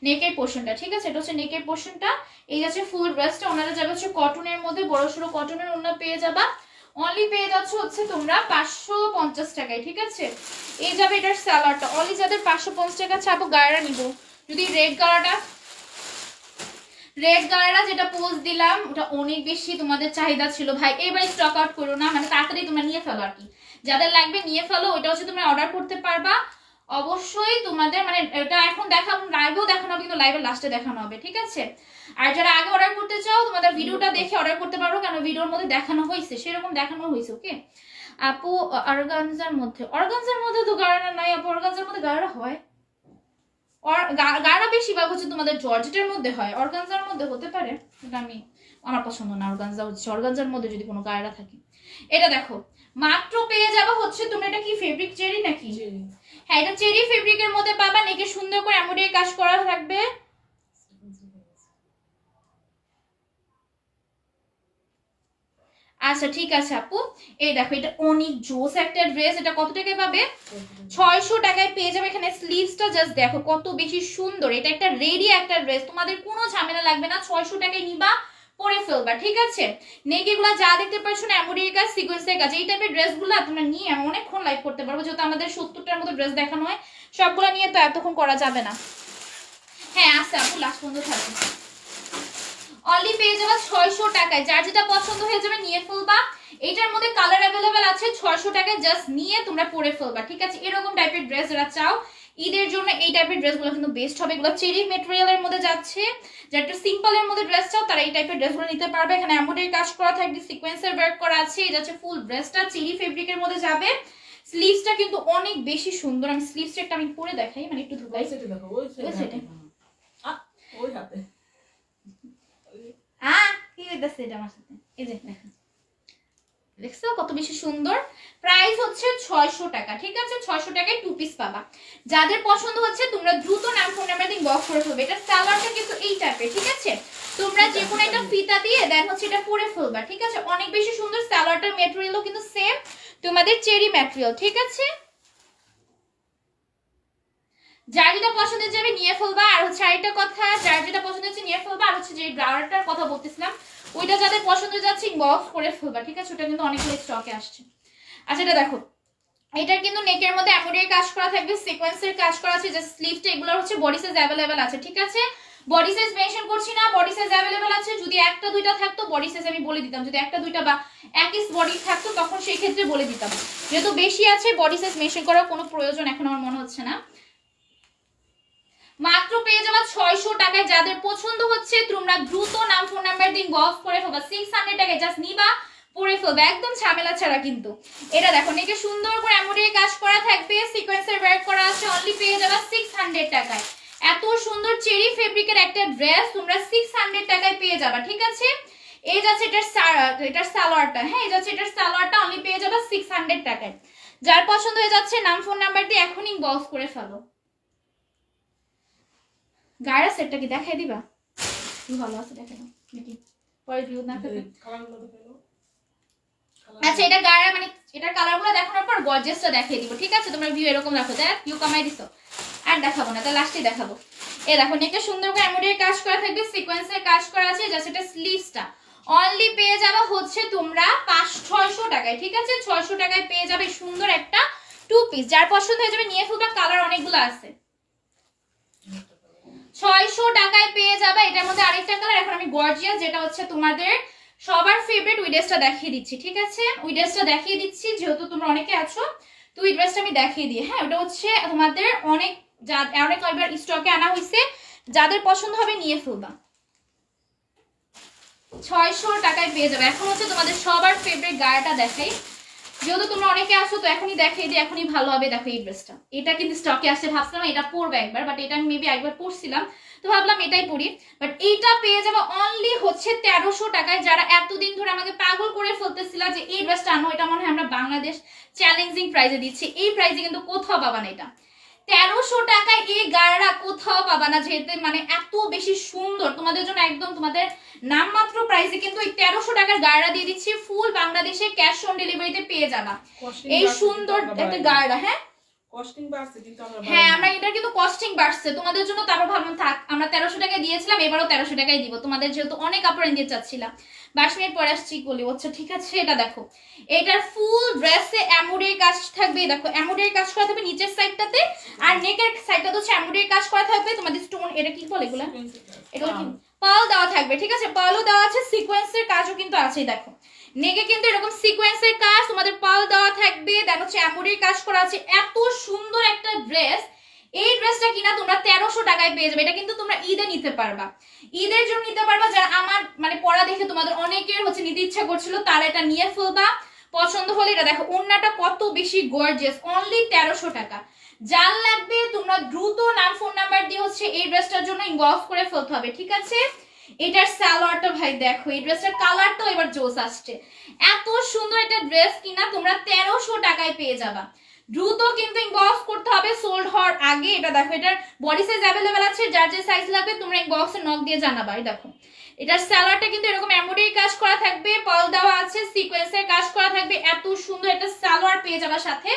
নেকের পোর্শনটা, ঠিক আছে? এটা হচ্ছে নেকের পোর্শনটা। এই যাচ্ছে ফুল ড্রেসটা, ওনারা যাবে হচ্ছে কটনের মধ্যে, বড় সড়ো কটনের ওনা পেয়ে যাবা। অনলি পেয়ে যাচ্ছ হচ্ছে তোমরা 550 টাকায়, ঠিক আছে? এই যাবে এটার সালোয়ারটা, অনলি যাদের 550 টাকা ছাপো গায়রা নিব। যদি রেড কালারটা যেটা পোজ দিলাম ওটা অনেক বেশি তোমাদের চাহিদা ছিল ভাই, এবার স্টক আউট করো না, মানে তাড়াতাড়ি তোমরা নিয়ে ফেলো আর কি, যাদের লাগবে নিয়ে ফেলো। ওটা হচ্ছে তোমরা অর্ডার করতে পারবা অবশ্যই। তোমাদের মানে এটা এখন দেখাবো, লাইভেও দেখানো হবে, কিন্তু লাইভের লাস্টে দেখানো হবে, ঠিক আছে? আর যারা আগে অর্ডার করতে চাও তোমাদের ভিডিওটা দেখে অর্ডার করতে পারো, কেন ভিডিওর মধ্যে দেখানো হয়েছে, সেরকম দেখানো হয়েছে। ওকে আপু, অর্গানজার মধ্যে তো গাড়া নাই আপু, অর্গানজার মধ্যে গাড়া হয়, গাড়া বেশিরভাগ হচ্ছে তোমাদের জর্জেটের মধ্যে হয়, অর্গানজার মধ্যে হতে পারে, এটা আমার পছন্দ না। অর্গানজা হচ্ছে অর্গানজার মধ্যে যদি কোনো গাড়া থাকে। এটা দেখো মাত্র পেয়ে যাবো হচ্ছে তোমরা, এটা কি ফেব্রিক চেরি নাকি? হ্যাঁ এটা চেরি ফেব্রিকের মধ্যে পাবা, নেকে সুন্দর করে এমব্রয়ডারি কাজ করা থাকবে। আচ্ছা ঠিক আছে আপু, এই দেখো এটা অনেক জোস একটা ড্রেস। এটা কত টাকায় পাবে? 600 টাকায় পেয়ে যাবে। এখানে স্লিভসটা জাস্ট দেখো কত বেশি সুন্দর, এটা একটা রেডি একটা ড্রেস, তোমাদের কোনো ঝামেলা লাগবে না। 600 টাকায় নিবা, পরে ফেলবা, ঠিক আছে? নেকিগুলা যা দেখতে পাচ্ছ না এমব্রয়ডারি কাজ, সিকোয়েন্সের কাজ, এই টাইপের ড্রেসগুলো তোমরা নিয়ে আমি অনেকক্ষণ লাইভ করতে পারবো, যেহেতু আমাদের 70টার মতো ড্রেস দেখানো হয়, সবগুলো নিয়ে তো এতক্ষণ করা যাবে না। হ্যাঁ আছে আপু, লাস্ট পর্যন্ত থাকবে। অনলি পেয়ে যাবে 600 টাকায়, যার যেটা পছন্দ হয়ে যাবে নিয়ে ফেলবা। এটার মধ্যে কালার অ্যাভেলেবেল আছে, 600 টাকায় জাস্ট নিয়ে তোমরা পরে ফেলবা, ঠিক আছে? এরকম টাইপের ড্রেস যারা চাও ঈদের জন্য এই টাইপের ড্রেসগুলো কিন্তু বেস্ট হবে। এগুলো চেরি মেটেরিয়ালের মধ্যে যাচ্ছে, যারা একটু সিম্পলের মধ্যে ড্রেস চাও তারা এই টাইপের ড্রেসগুলো নিতে পারবে। এখানে এমব্রয়ডারি কাজ করা থাকবে, সিকোয়েন্সের ওয়ার্ক করা আছে। এটা হচ্ছে ফুল ড্রেসটা চেরি ফেব্রিকের মধ্যে যাবে। স্লিভসটা কিন্তু অনেক বেশি সুন্দর। আমি স্লিভসটা একটা আমি পরে দেখাই, মানে একটু ধুলাই। ওই সাইডে দেখো, ওই সাইডে ওই হাতে কি হইতাছে এটা আমার সাথে? এই যে দেখো, দেখছো কত বেশি সুন্দর। প্রাইস হচ্ছে 600 টাকা, ঠিক আছে? 600 টাকায় 2 পিস পাবা। যাদের পছন্দ হচ্ছে তোমরা দ্রুত নাম ফোন নাম্বার দিয়ে বক্স করে ফেলবে। এটা সালোয়ারটা কিন্তু এই টাইপের, ঠিক আছে? তোমরা যে কোনো একটা ফিতা দিয়ে দেন হচ্ছে এটা পরে ফেলবা, ঠিক আছে? অনেক বেশি সুন্দর। সালোয়ারটার ম্যাটেরিয়ালও কিন্তু সেম তোমাদের চেরি ম্যাটেরিয়াল, ঠিক আছে? যার যেটা পছন্দ যাবে নিয়ে ফেলবা। আর হচ্ছে আরেকটা কথা, যার যেটা পছন্দ হচ্ছে নিয়ে ফেলবা। আর হচ্ছে যে ব্রাউয়ারটার কথা বলতেছিলাম, ওইটা যাদের পছন্দ যাচ্ছে ইনবক্স করে ফেলবা, ঠিক আছে? ওটা কিন্তু অনেকগুলো স্টকে আসছে। আচ্ছা এটা দেখো, এটার কিন্তু নেকের মধ্যে এমব্রয়ডারি কাজ করা থাকবে, সিকোয়েন্সের কাজ করা আছে। জাস্ট স্লিভটা এগুলো হচ্ছে বডি সাইজ অ্যাভেলেবেল আছে, ঠিক আছে? বডি সাইজ মেনশন করছি না, বডি সাইজ অ্যাভেলেবেল আছে। যদি একটা দুইটা থাকতো বডি সাইজ আমি বলে দিতাম, যদি একটা দুইটা বা একই বডি থাকতো তখন সেই ক্ষেত্রে বলে দিতাম। যেহেতু বেশি আছে বডি সাইজ মেনশন করার কোনো প্রয়োজন এখন আমার মনে হচ্ছে না। মাত্র পেয়ে যাবা 600 টাকায়। যাদের পছন্দ হচ্ছে তোমরা দ্রুত নাম ফোন নাম্বার দিন বক্স করে ফেলবা। 600 টাকায় জাস্ট নিবা, পরে ফেলবা, একদম ঝামেলা ছাড়া। কিন্তু এটা দেখো, নেকে সুন্দর করে এমব্রয়ডারি কাজ করা থাকবে, সিকোয়েন্সের ওয়ার্ক করা আছে। অনলি পেয়ে যাবা 600 টাকায়। এত সুন্দর চেরি ফেব্রিকের একটা ড্রেস তোমরা 600 টাকায় পেয়ে যাবা, ঠিক আছে? এই যাচ্ছে এটার সালোয়ারটা, হ্যাঁ এই যাচ্ছে এটার সালোয়ারটা। অনলি পেয়ে যাবা 600 টাকায়। যার পছন্দ হয়ে যাচ্ছে নাম ফোন নাম্বার দিয়ে এখনই বক্স করে ফেলো। গায়ের সেটটা কি দেখাই দিবা? কি ভালো আছে দেখাই দাও নাকি পরে ভিউ না থাকে? কালারগুলো দেখো। আচ্ছা এটা গায়ের মানে এটার কালারগুলো দেখানোর পর গর্জিয়াসটা দেখিয়ে দিব, ঠিক আছে? তোমরা ভিউ এরকম রাখো, দেখ ভিউ কমাই দিছো। আর দেখাবো না, তাহলে লাস্টে দেখাবো। এই দেখো নেকটা সুন্দর করে এমব্রয়ডারি কাজ করা থাকবে, সিকোয়েন্সের কাজ করা আছে। জাস্ট এটা স্লিভসটা অনলি পেয়ে যাবে হচ্ছে তোমরা 600 টাকায়, ঠিক আছে? 600 টাকায় পেয়ে যাবে সুন্দর একটা 2 পিস। যার পছন্দ হয়ে যাবে নিয়ে ফেলবা। কালার অনেকগুলো আছে। 600 টাকায় পেয়ে যাবে। এটার মধ্যে আরেকটা কালার, এখন আমি গর্জিয়াস যেটা হচ্ছে তোমাদের সবার ফেভারিট ওই ড্রেসটা দেখিয়ে দিচ্ছি, ঠিক আছে? ওই ড্রেসটা দেখিয়ে দিচ্ছি যেহেতু তোমরা অনেকে আছো, তো ওই ড্রেসটা আমি দেখিয়ে দিই। হ্যাঁ ওটা হচ্ছে তোমাদের অনেক কয়েকবার স্টকে আনা হয়েছে, যাদের পছন্দ হবে নিয়ে ফেলবা। 600 টাকায় পেয়ে যাবে। এখন হচ্ছে তোমাদের সবার ফেভারিট গায়েটা দেখাই, যেহেতু তোমরা অনেকে আসো তো এখনই দেখাই দিই, এখনই ভালো হবে। দেখো এই ড্রেসটা, এটা কিন্তু স্টকে আসছে। ভাবছিলাম এটা পরবো একবার, বাট এটা আমি মেবি একবার পরছিলাম, তো ভাবলাম এটাই পরি। বাট এইটা পেয়ে যাবে অনলি হচ্ছে 1300 টাকায়। যারা এতদিন ধরে আমাকে পাগল করে ফেলতেছিল যে এই ড্রেসটা আনো, এটা মনে হয় আমরা বাংলাদেশ চ্যালেঞ্জিং প্রাইজে দিচ্ছি। এই প্রাইজে কিন্তু কোথাও পাবা না। এটা 1300 টাকায় এই গাড়া কোথাও পাবা না, যেহেতু মানে এত বেশি সুন্দর। তোমাদের জন্য একদম তোমাদের নামমাত্র প্রাইসে কিন্তু এই 1300 টাকার গাড়া দিয়ে দিচ্ছি। ফুল বাংলাদেশে ক্যাশ অন ডেলিভারিতে পেয়ে যাবা এই সুন্দর একটা গাড়া। হ্যাঁ কস্টিং বাড়ছে কিন্তু আমরা হ্যাঁ আমরা এটা কিন্তু কস্টিং বাড়ছে তোমাদের জন্য। তারপর ভাবলাম থাক, আমরা 1300 টাকায় দিয়েছিলাম, এবারও 1300 টাকায় দিব তোমাদের, যেহেতু অনেক কাপড় নিতে চাচ্ছিলাম। 22 মিনিট পরে আসছি বলি, আচ্ছা ঠিক আছে। এটা দেখো, এটার ফুল ড্রেসে এমব্রয়ডারি কাজ থাকবে। দেখো এমব্রয়ডারি কাজ করা থাকবে নিচের সাইডটাতে, আর নেকের সাইডটাতে হচ্ছে এমব্রয়ডারি কাজ করা থাকবে। তোমাদের স্টোন, এটা কি বলে এগুলা? এগুলো কি পাল দেওয়া থাকবে, ঠিক আছে? পালও দেওয়া আছে, সিকোয়েন্সের কাজও কিন্তু আছে। দেখো নেকে কিন্তু এরকম সিকোয়েন্সের কাজ, তোমাদের পাল দেওয়া থাকবে, দেন হচ্ছে এমব্রয়ডারি কাজ করা আছে। এত সুন্দর একটা ড্রেস। এই ড্রেসটা কিনা তোমরা 1300 টাকায় পেয়ে যাবে। এটা কিন্তু তোমরা ঈদে নিতে পারবা, ঈদের জন্য নিতে পারবা। যারা আমার মানে পড়া দেখে তোমাদের অনেকের হচ্ছে নিতে ইচ্ছা করছিল, তারা এটা নিয়ে ফেলবা পছন্দ হলে। এটা দেখো ওন্নাটা কত বেশি গর্জিয়াস, অনলি 1300 টাকা। যার লাগবে তোমরা দ্রুত নাম ফোন নাম্বার দিয়ে হচ্ছে এই ড্রেসটার জন্য ইনবক্স করে ফেলতে হবে, ঠিক আছে? এটার সালোয়ারটা ভাই দেখো, এই ড্রেসটার কালারটাও এবার জোস আসছে। এত সুন্দর একটা ড্রেস কিনা তোমরা 1300 টাকায় পেয়ে যাবা। দ্রুত কিন্তু ইনবক্স করতে হবে সোল্ড হওয়ার আগে। এটা দেখো, এটার বডি সাইজ অ্যাভেলেবেল আছে, যার যে সাইজ লাগবে তোমরা ইনবক্সে নক দিয়ে জানাবা। এই দেখো এটার সালোয়ারটা কিন্তু এরকম এমব্রয়ডারি কাজ করা থাকবে, পাল দেওয়া আছে, সিকোয়েন্সের কাজ করা থাকবে। এত সুন্দর একটা সালোয়ার পেয়ে যাবা সাথে।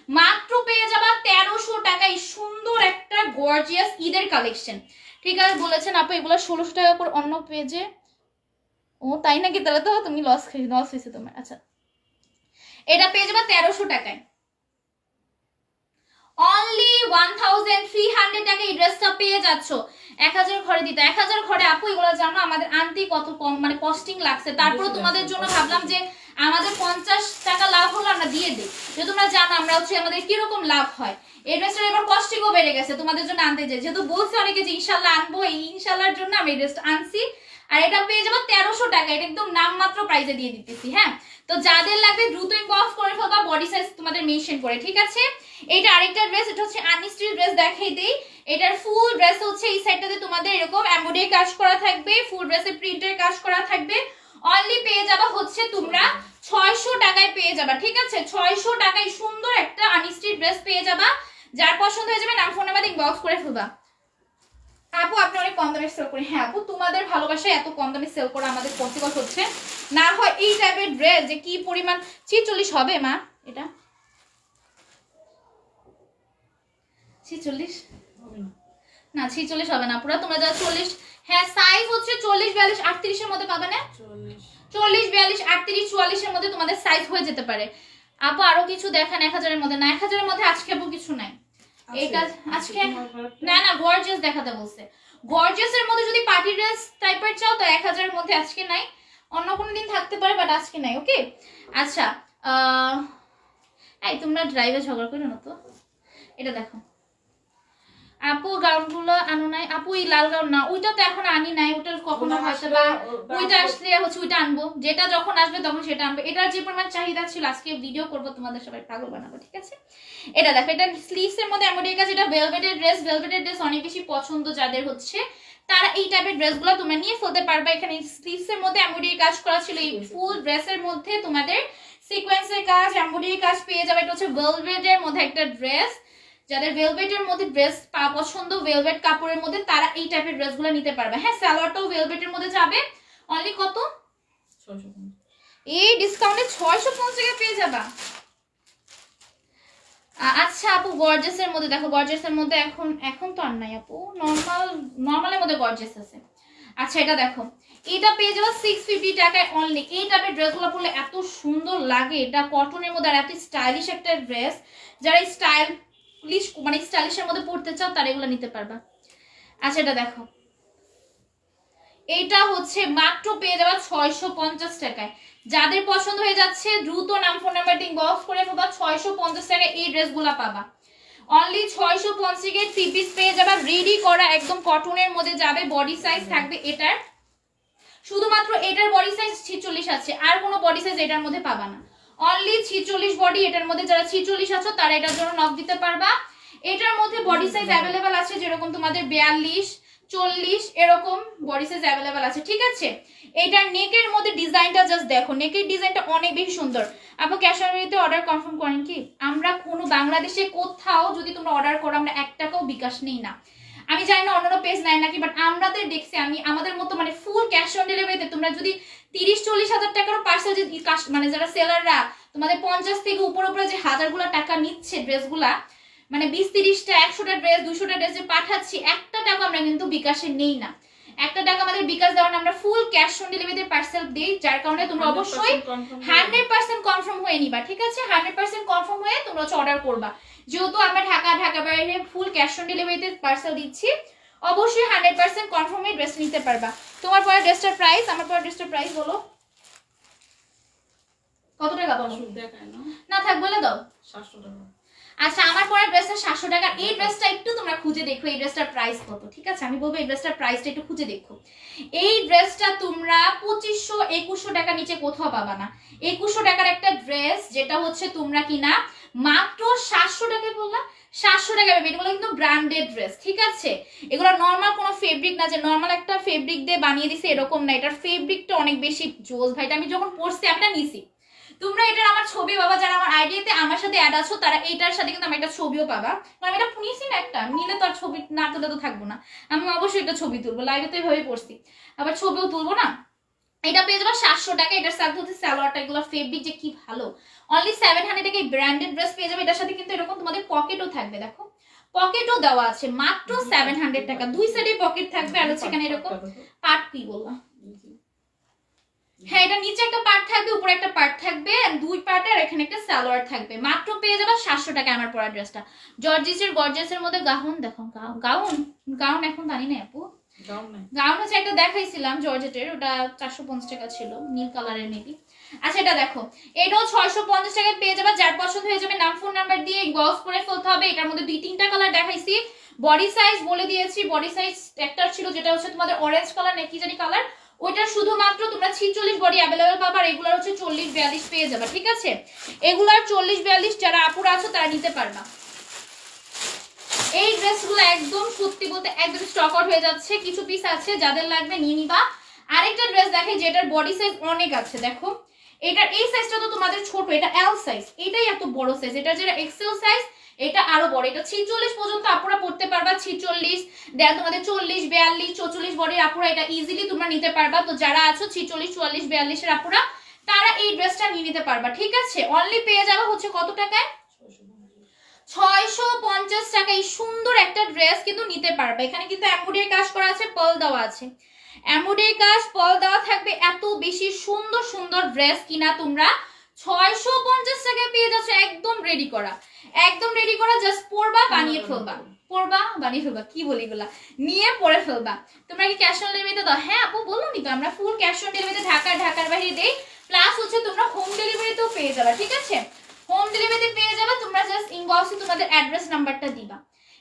মাত্র পেয়ে যাবা 1300 টাকায় সুন্দর একটা গর্জিয়াস ঈদের কালেকশন। ঠিক আছে বলেছেন আপু, এগুলো 1600 টাকা করে অন্য পেজে। ও তাই নাকি? তাহলে তো তুমি লস হয়েছে তোমার। আচ্ছা এটা পেয়ে যাবা 1300 টাকায়। অনলি 1300 টাকা এই ড্রেসটা পেয়ে যাচ্ছ। 1000 ঘরে দিতে, 1000 ঘরে আপু এগুলো জানো আমাদের আনতে কত কম মানে কস্টিং লাগছে, তারপর তোমাদের জন্য ভাবলাম যে আমাদের 50 টাকা লাভ হলো আমরা দিয়ে দিই, যে তোমরা জানো আমরা হচ্ছে আমাদের কিরকম লাভ হয়। এই ড্রেসটার এবার কস্টিংও বেড়ে গেছে তোমাদের জন্য আনতে যাই, যেহেতু বলছে অনেকে যে ইনশাল্লাহ আনবো, এই ইনশাল্লাহর জন্য আমি এই ড্রেসটা আনছি। আর এটা পেয়ে যাবো 1300 টাকা, এটা একদম নামমাত্র প্রাইসে দিয়ে দিতেছি। হ্যাঁ, তো যাদের লাগবে দ্রুত ইনবক্স করে ফেলবা বডি সাইজ তোমাদের মেনশন করে, ঠিক আছে। এটা আরেকটা ড্রেস, এটা হচ্ছে আনস্টিচ ড্রেস, দেখাই দেই। এটার ফুল ড্রেস হচ্ছে এই সাইডটাতে তোমাদের এরকম এমব্রয়ডারি কাজ করা থাকবে, ফুল ড্রেসে প্রিন্টের কাজ করা থাকবে। অনলি পেয়ে যাবা হচ্ছে তোমরা 600 টাকায় পেয়ে যাবা, ঠিক আছে। 600 টাকায় সুন্দর একটা আনস্টিচ ড্রেস পেয়ে যাবা। যার পছন্দ হয়ে যাবে নাম ফোন নাম্বার ইনবক্স করে ফেলবা। আপু আপনি অনেক কম দামে সেল করি। হ্যাঁ আপু, তোমাদের ভালোবাসায় এত কম দামে সেল করা আমাদের পসিবল হচ্ছে না। হয় এই টাইপের ড্রেস যে কি পরিমাণ 46 হবে মা, এটা 46 না 46 হবে না পুরো, তোমরা যা 40, হ্যাঁ সাইজ হচ্ছে 40 42 38 এর মধ্যে পাবে না, 40 42 38 44 এর মধ্যে তোমাদের সাইজ হয়ে যেতে পারে। আপু আরো কিছু দেখান 1000 এর মধ্যে। না 1000 এর মধ্যে আজকে আপু কিছু নাই, এটা আজকে না না গর্জিয়াস দেখাতে বলছে। গর্জিয়াস এর মধ্যে যদি পার্টি ড্রেস টাইপের চাও তো 1000 এর মধ্যে আজকে নাই, অন্য কোনো দিন থাকতে পারে বাট আজকে নাই, ওকে। আচ্ছা এই তোমরা ড্রাইভে ঝগড়া করো না তো। এটা দেখো আপু, গাউনগুলো আনো নাই আপু, এই লাল গাউন না, ওইটা তো এখন আনি নাই, ওটা কখনো হয়তো বা ওইটা আসলে হচ্ছে ওইটা আনবো, যেটা যখন আসবে তখন সেটা আনবো। এটার যে পরিমাণ চাহিদা ছিল আজকে ভিডিও করবো, তোমাদের সবাই পাগল বানাবো, ঠিক আছে। এটা দেখো, এটা স্লিভস এর মধ্যে এমব্রয়ডারি কাজ, এটা ভেলভেটের ড্রেস। ভেলভেটের ড্রেস অনেক বেশি পছন্দ যাদের হচ্ছে, তারা এই টাইপের ড্রেসগুলো তোমরা নিয়ে ফেলতে পারবে। এখানে স্লিভস এর মধ্যে এমব্রয়ডারি কাজ করা ছিল, এই ফুল ড্রেসের মধ্যে তোমাদের সিকোয়েন্সের কাজ এমব্রয়ডারি কাজ পেয়ে যাবে। এটা হচ্ছে ভেলভেটের মধ্যে একটা ড্রেস, যাদের ভেলভেটের মধ্যে ড্রেস পছন্দ, ভেলভেট কাপড়ের মধ্যে, তারা এই টাইপের ড্রেসগুলো নিতে পারবে। হ্যাঁ, সালোয়ারটাও ভেলভেটের মধ্যে যাবে। অনলি কত? 650। এই ডিসকাউন্টে 650 টাকা পেয়ে যাবা। আচ্ছা আপু, গর্জিয়াসের মধ্যে দেখো, গর্জিয়াসের মধ্যে এখন তো আর নাই আপু, নরমালের মধ্যে গর্জিয়াস আছে। আচ্ছা এটা দেখো, এটা পেয়ে যাবে 650 টাকায় অনলি। এই টাইপের ড্রেসগুলো পরলে এত সুন্দর লাগে, এটা কটনের মধ্যে আর এত স্টাইলিশ একটা ড্রেস। যারা মানে স্টাইলিশের মধ্যে পড়তে চাও তারা এগুলো নিতে পারবা। আচ্ছা এটা দেখো, এইটা হচ্ছে মাত্র পেয়ে যাবা 650 টাকায়। যাদের পছন্দ হয়ে যাচ্ছে দ্রুত নাম ফোন নাম্বার ইনবক্স করে ফেলবা। 650 টাকায় এই ড্রেসগুলো পাবা। অনলি 650 টাকায় 3 পিস পেয়ে যাবা, রেডি করা একদম কটনের মধ্যে যাবে। বডি সাইজ থাকবে এটার, শুধুমাত্র এটার বডি সাইজ 46 আছে, আর কোনো বডি সাইজ এটার মধ্যে পাবা না। অনলি 46 বডি এটার মধ্যে, যারা 46 আছো তারা এটার জন্য নক দিতে পারবা। এটার মধ্যে বডি সাইজ অ্যাভেলেবেল আছে, যেরকম তোমাদের 42 40 এরকম বডি সাইজ অ্যাভেলেবেল আছে, ঠিক আছে। এটার নেকের মধ্যে ডিজাইনটা জাস্ট দেখো, নেকের ডিজাইনটা অনেক বেশি সুন্দর। আপু ক্যাশ অন ডেলিভারিতে অর্ডার কনফার্ম করেন কি? আমরা কোনো বাংলাদেশে কোথাও যদি তোমরা অর্ডার করো আমরা 1 টাকাও বিকাশ নেই না। আমি জানি না অন্যান্য পেজ নেয় নাকি, বাট আমাদের দেখছি, আমাদের মতো মানে ফুল ক্যাশ অন ডেলিভারিতে তোমরা যদি 30-40 হাজার টাকারও পার্সেল যদি মানে যারা সেলাররা তোমাদের 50 থেকে উপরে যে হাজারগুলো টাকা নিচ্ছে ড্রেসগুলা, মানে 20-30টা 100টা ড্রেস 200টা ড্রেস যে পাঠাচ্ছি, 1 টাকা আমরা কিন্তু বিকাশে নেই না। 1 টাকা আমাদের বিকাশ দেওয়া না, আমরা ফুল ক্যাশ অন ডেলিভারিতে পার্সেল দেই। যার কারণে তোমরা অবশ্যই 100% কনফার্ম হয়ে নিবা, ঠিক আছে। 100% কনফার্ম হয়ে তোমরা অর্ডার করবা। যেহেতু আমরা ঢাকা বাইরে ফুল ক্যাশ অন ডেলিভারিতে পার্সেল দিচ্ছি, অবশ্যই 100% কনফার্ম হয়ে ড্রেস নিতে পারবা। তোমার পরে ড্রেসটার প্রাইস, আমার পরে ড্রেসটার প্রাইস বলো কত টাকা? বলো না থাক বলে দাও। 700 টাকা। আচ্ছা আমার পরে ড্রেসটা 700 টাকা। এই ড্রেসটা একটু তোমরা খুঁজে দেখো, এই ড্রেসটার প্রাইস কত, ঠিক আছে। আমি বলবো এই ড্রেসটার প্রাইসটা একটু খুঁজে দেখো। এই ড্রেসটা তোমরা 2500-2100 টাকা নিচে কোথাও পাবা না। 2100 টাকার একটা ড্রেস, যেটা হচ্ছে তোমরা কিনা মাত্র 700 টাকায় বললা, 700 টাকা পাবে। এগুলো কিন্তু ব্র্যান্ডেড ড্রেস, ঠিক আছে। এগুলো নর্মাল কোনো ফেব্রিক না, যে নর্মাল একটা ফেব্রিক দিয়ে বানিয়ে দিছে এরকম না। এটার ফেব্রিকটা অনেক বেশি জোস ভাই। আমি যখন পড়ছি আমি এটা নিছি। তোমরা এটার আমার ছবি বাবা, যারা আমার আইডিয়াতে আমার সাথে অ্যাড আছো তারা এইটার সাথে কিন্তু আমি একটা ছবিও পাবা। আমি এটা নিছি না, একটা নিলে তো আর ছবি না তুলে তো থাকবো না। আমি অবশ্যই একটা ছবি তুলবো, লাইভে তো এইভাবেই পড়ছি, আবার ছবিও তুলবো না। এটা পেয়ে যাবো 700 টাকা। এটার সাথে হচ্ছে সালোয়ারটা, এগুলো ফেব্রিক যে কি ভালো। অনলি 700 টাকা ব্র্যান্ডেড ড্রেস পেয়ে যাবে। এটার সাথে কিন্তু এরকম তোমাদের পকেটও থাকবে, দেখো পকেটও দেওয়া আছে মাত্র 700 টাকা। দুই সাইডে পকেট থাকবে, আর হচ্ছে এখানে এরকম পাট কি বললাম হ্যাঁ, এটা নিচে একটা পার্ট থাকবে, উপরে একটা পার্ট থাকবে, দুই পার্ট, আর এখানে একটা সালোয়ার থাকবে। মাত্র পেয়ে যাবে 700 টাকা আমার পরা ড্রেসটা। গর্জিয়াসের মধ্যে গাউন দেখো, গাউন এখন জানি না আপু, গাউন হচ্ছে একটা দেখাইছিলাম জর্জেটের, ওটা 450 টাকা ছিল, নীল কালারের মেবি। আচ্ছা এটা দেখো, এটাও 650 টাকায় পেয়ে যাবে। যার পছন্দ হয়ে যাবে নাম ফোন নাম্বার দিয়ে ইনবক্স করে ফেলতে হবে। এটার মধ্যে 2-3টা কালার দেখাইছি, বডি সাইজ বলে দিয়েছি। বডি সাইজ একটা ছিল যেটা হচ্ছে তোমাদের অরেঞ্জ কালার নাকি জানি কালার, ওইটা শুধুমাত্র তোমরা 46 বডি অ্যাভেলেবেল পাবা, আর এগুলোর হচ্ছে 40-42 পেয়ে যাবে, ঠিক আছে? এগুলার 40-42 যারা আপুরা আছো তারা নিতে পারবা। এই ড্রেসগুলো একদম সত্যি বলতে একদম স্টক আউট হয়ে যাচ্ছে, কিছু পিস আছে, যাদের লাগবে নিয়ে নিবা। আরেকটা ড্রেস দেখে যেটার বডি সাইজ অনেক আছে, দেখো এটার এই সাইজটা তো তোমাদের ছোট, এটা এল সাইজ, এটাই এত বড় সাইজ। এটা যেটা এক্সেল সাইজ, এটা আরো বড়, এটা 46 পর্যন্ত আপুরা পড়তে পারবা। 46 দেন তোমাদের 40, 42, 44 বডির আপুরা এটা ইজিলি তোমরা নিতে পারবা। তো যারা আছো 46, 44, 42 এর আপুরা, তারা এই ড্রেসটা নিয়ে নিতে পারবা, ঠিক আছে? অনলি পেয়ে যাবে হচ্ছে কত টাকায়? 650 টাকা। এই সুন্দর একটা ড্রেস কিন্তু নিতে পারবে। এখানে কিন্তু এমব্রয়ডারি কাজ করা আছে, পার্ল দেওয়া আছে, এমব্রয়ডারি কাজ পার্ল দেওয়া থাকবে। এত বেশি সুন্দর সুন্দর ড্রেস কিনা তোমরা 650 টাকায় পেয়ে যাচ্ছ, একদম রেডি করা, একদম রেডি করা। জাস্ট পরবা, বানিয়ে ফেলবা, পরবা বানিয়ে ফেলবা, কি বলি এগুলা, নিয়ে পরে ফেলবা। তোমরা কি ক্যাশ অন ডেলিভারিতে দাও? হ্যাঁ আপু বললামই তো, আমরা ফুল ক্যাশ অন ডেলিভারিতে ঢাকার বাইরে দেই, প্লাস হচ্ছে তোমরা হোম ডেলিভারিতেও পেয়ে যাবে, ঠিক আছে? হোম ডেলিভারিতে পেয়ে যাবে। তোমরা জাস্ট ইনবক্সে তোমাদের অ্যাড্রেস নাম্বারটা দিবা,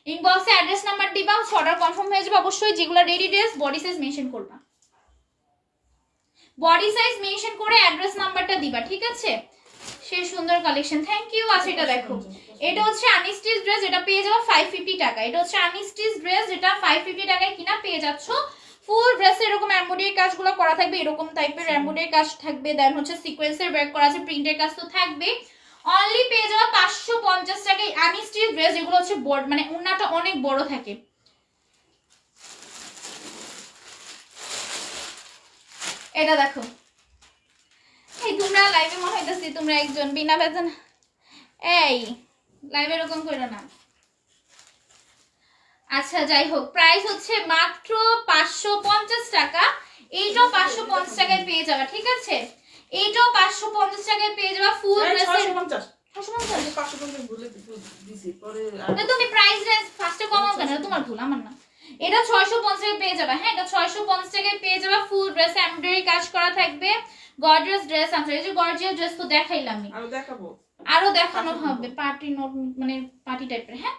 ইনবক্সে অ্যাড্রেস নাম্বার দিবা, অর্ডার কনফার্ম হয়ে যাবে। অবশ্যই যেগুলো ready dress body size mention করবা, বডি সাইজ মেনশন করে অ্যাড্রেস নাম্বারটা দিবা, ঠিক আছে? সে সুন্দর কালেকশন, থ্যাংক ইউ। আছে এটা দেখো, এটা হচ্ছে আনস্টিচ ড্রেস, এটা পেয়ে যাবে 550 টাকা। এটা হচ্ছে আনস্টিচ ড্রেস, যেটা 550 টাকায় কিনা পেয়ে যাচ্ছ। ফুল ড্রেসে এরকম এমব্রয়ডারি কাজগুলো করা থাকবে, এরকম টাইপের এমব্রয়ডারি কাজ থাকবে, দেন হচ্ছে সিকোয়েন্সের ওয়ার্ক করা আছে, প্রিন্টের কাজ তো থাকবে। অনলি পেয়ে যাবে 550 টাকায় আনস্টিচ ড্রেস, যেগুলো হচ্ছে মানে ওন্নাটা অনেক বড় থাকে। এটা দেখো, এই তোমরা লাইভে মনে হইতেছি তোমরা একজন বিনা বেতন, এই লাইভে এরকম করো না। আচ্ছা যাই হোক, প্রাইস হচ্ছে মাত্র 550 টাকা। এইটাও 550 টাকায় পেয়ে যাবে, ঠিক আছে? এইটাও 550 টাকায় পেয়ে যাবে। ফুল ড্রেসের 550 তুমি প্রাইস রেঞ্জ ফার্স্টে কমাও কেন? তোমার ভুল, আমার না। এটা 650 টাকায় পেয়ে যাবে। হ্যাঁ, এটা 650 টাকায় পেয়ে যাবে। ফুল ড্রেস এমব্রয়ডারি কাজ করা থাকবে, গর্জিয়াস ড্রেস আছে। এই যে গর্জিয়াস ড্রেস তো দেখাইলামই, আরো দেখানো হবে, পার্টি নোট মানে পার্টি টাইপের। হ্যাঁ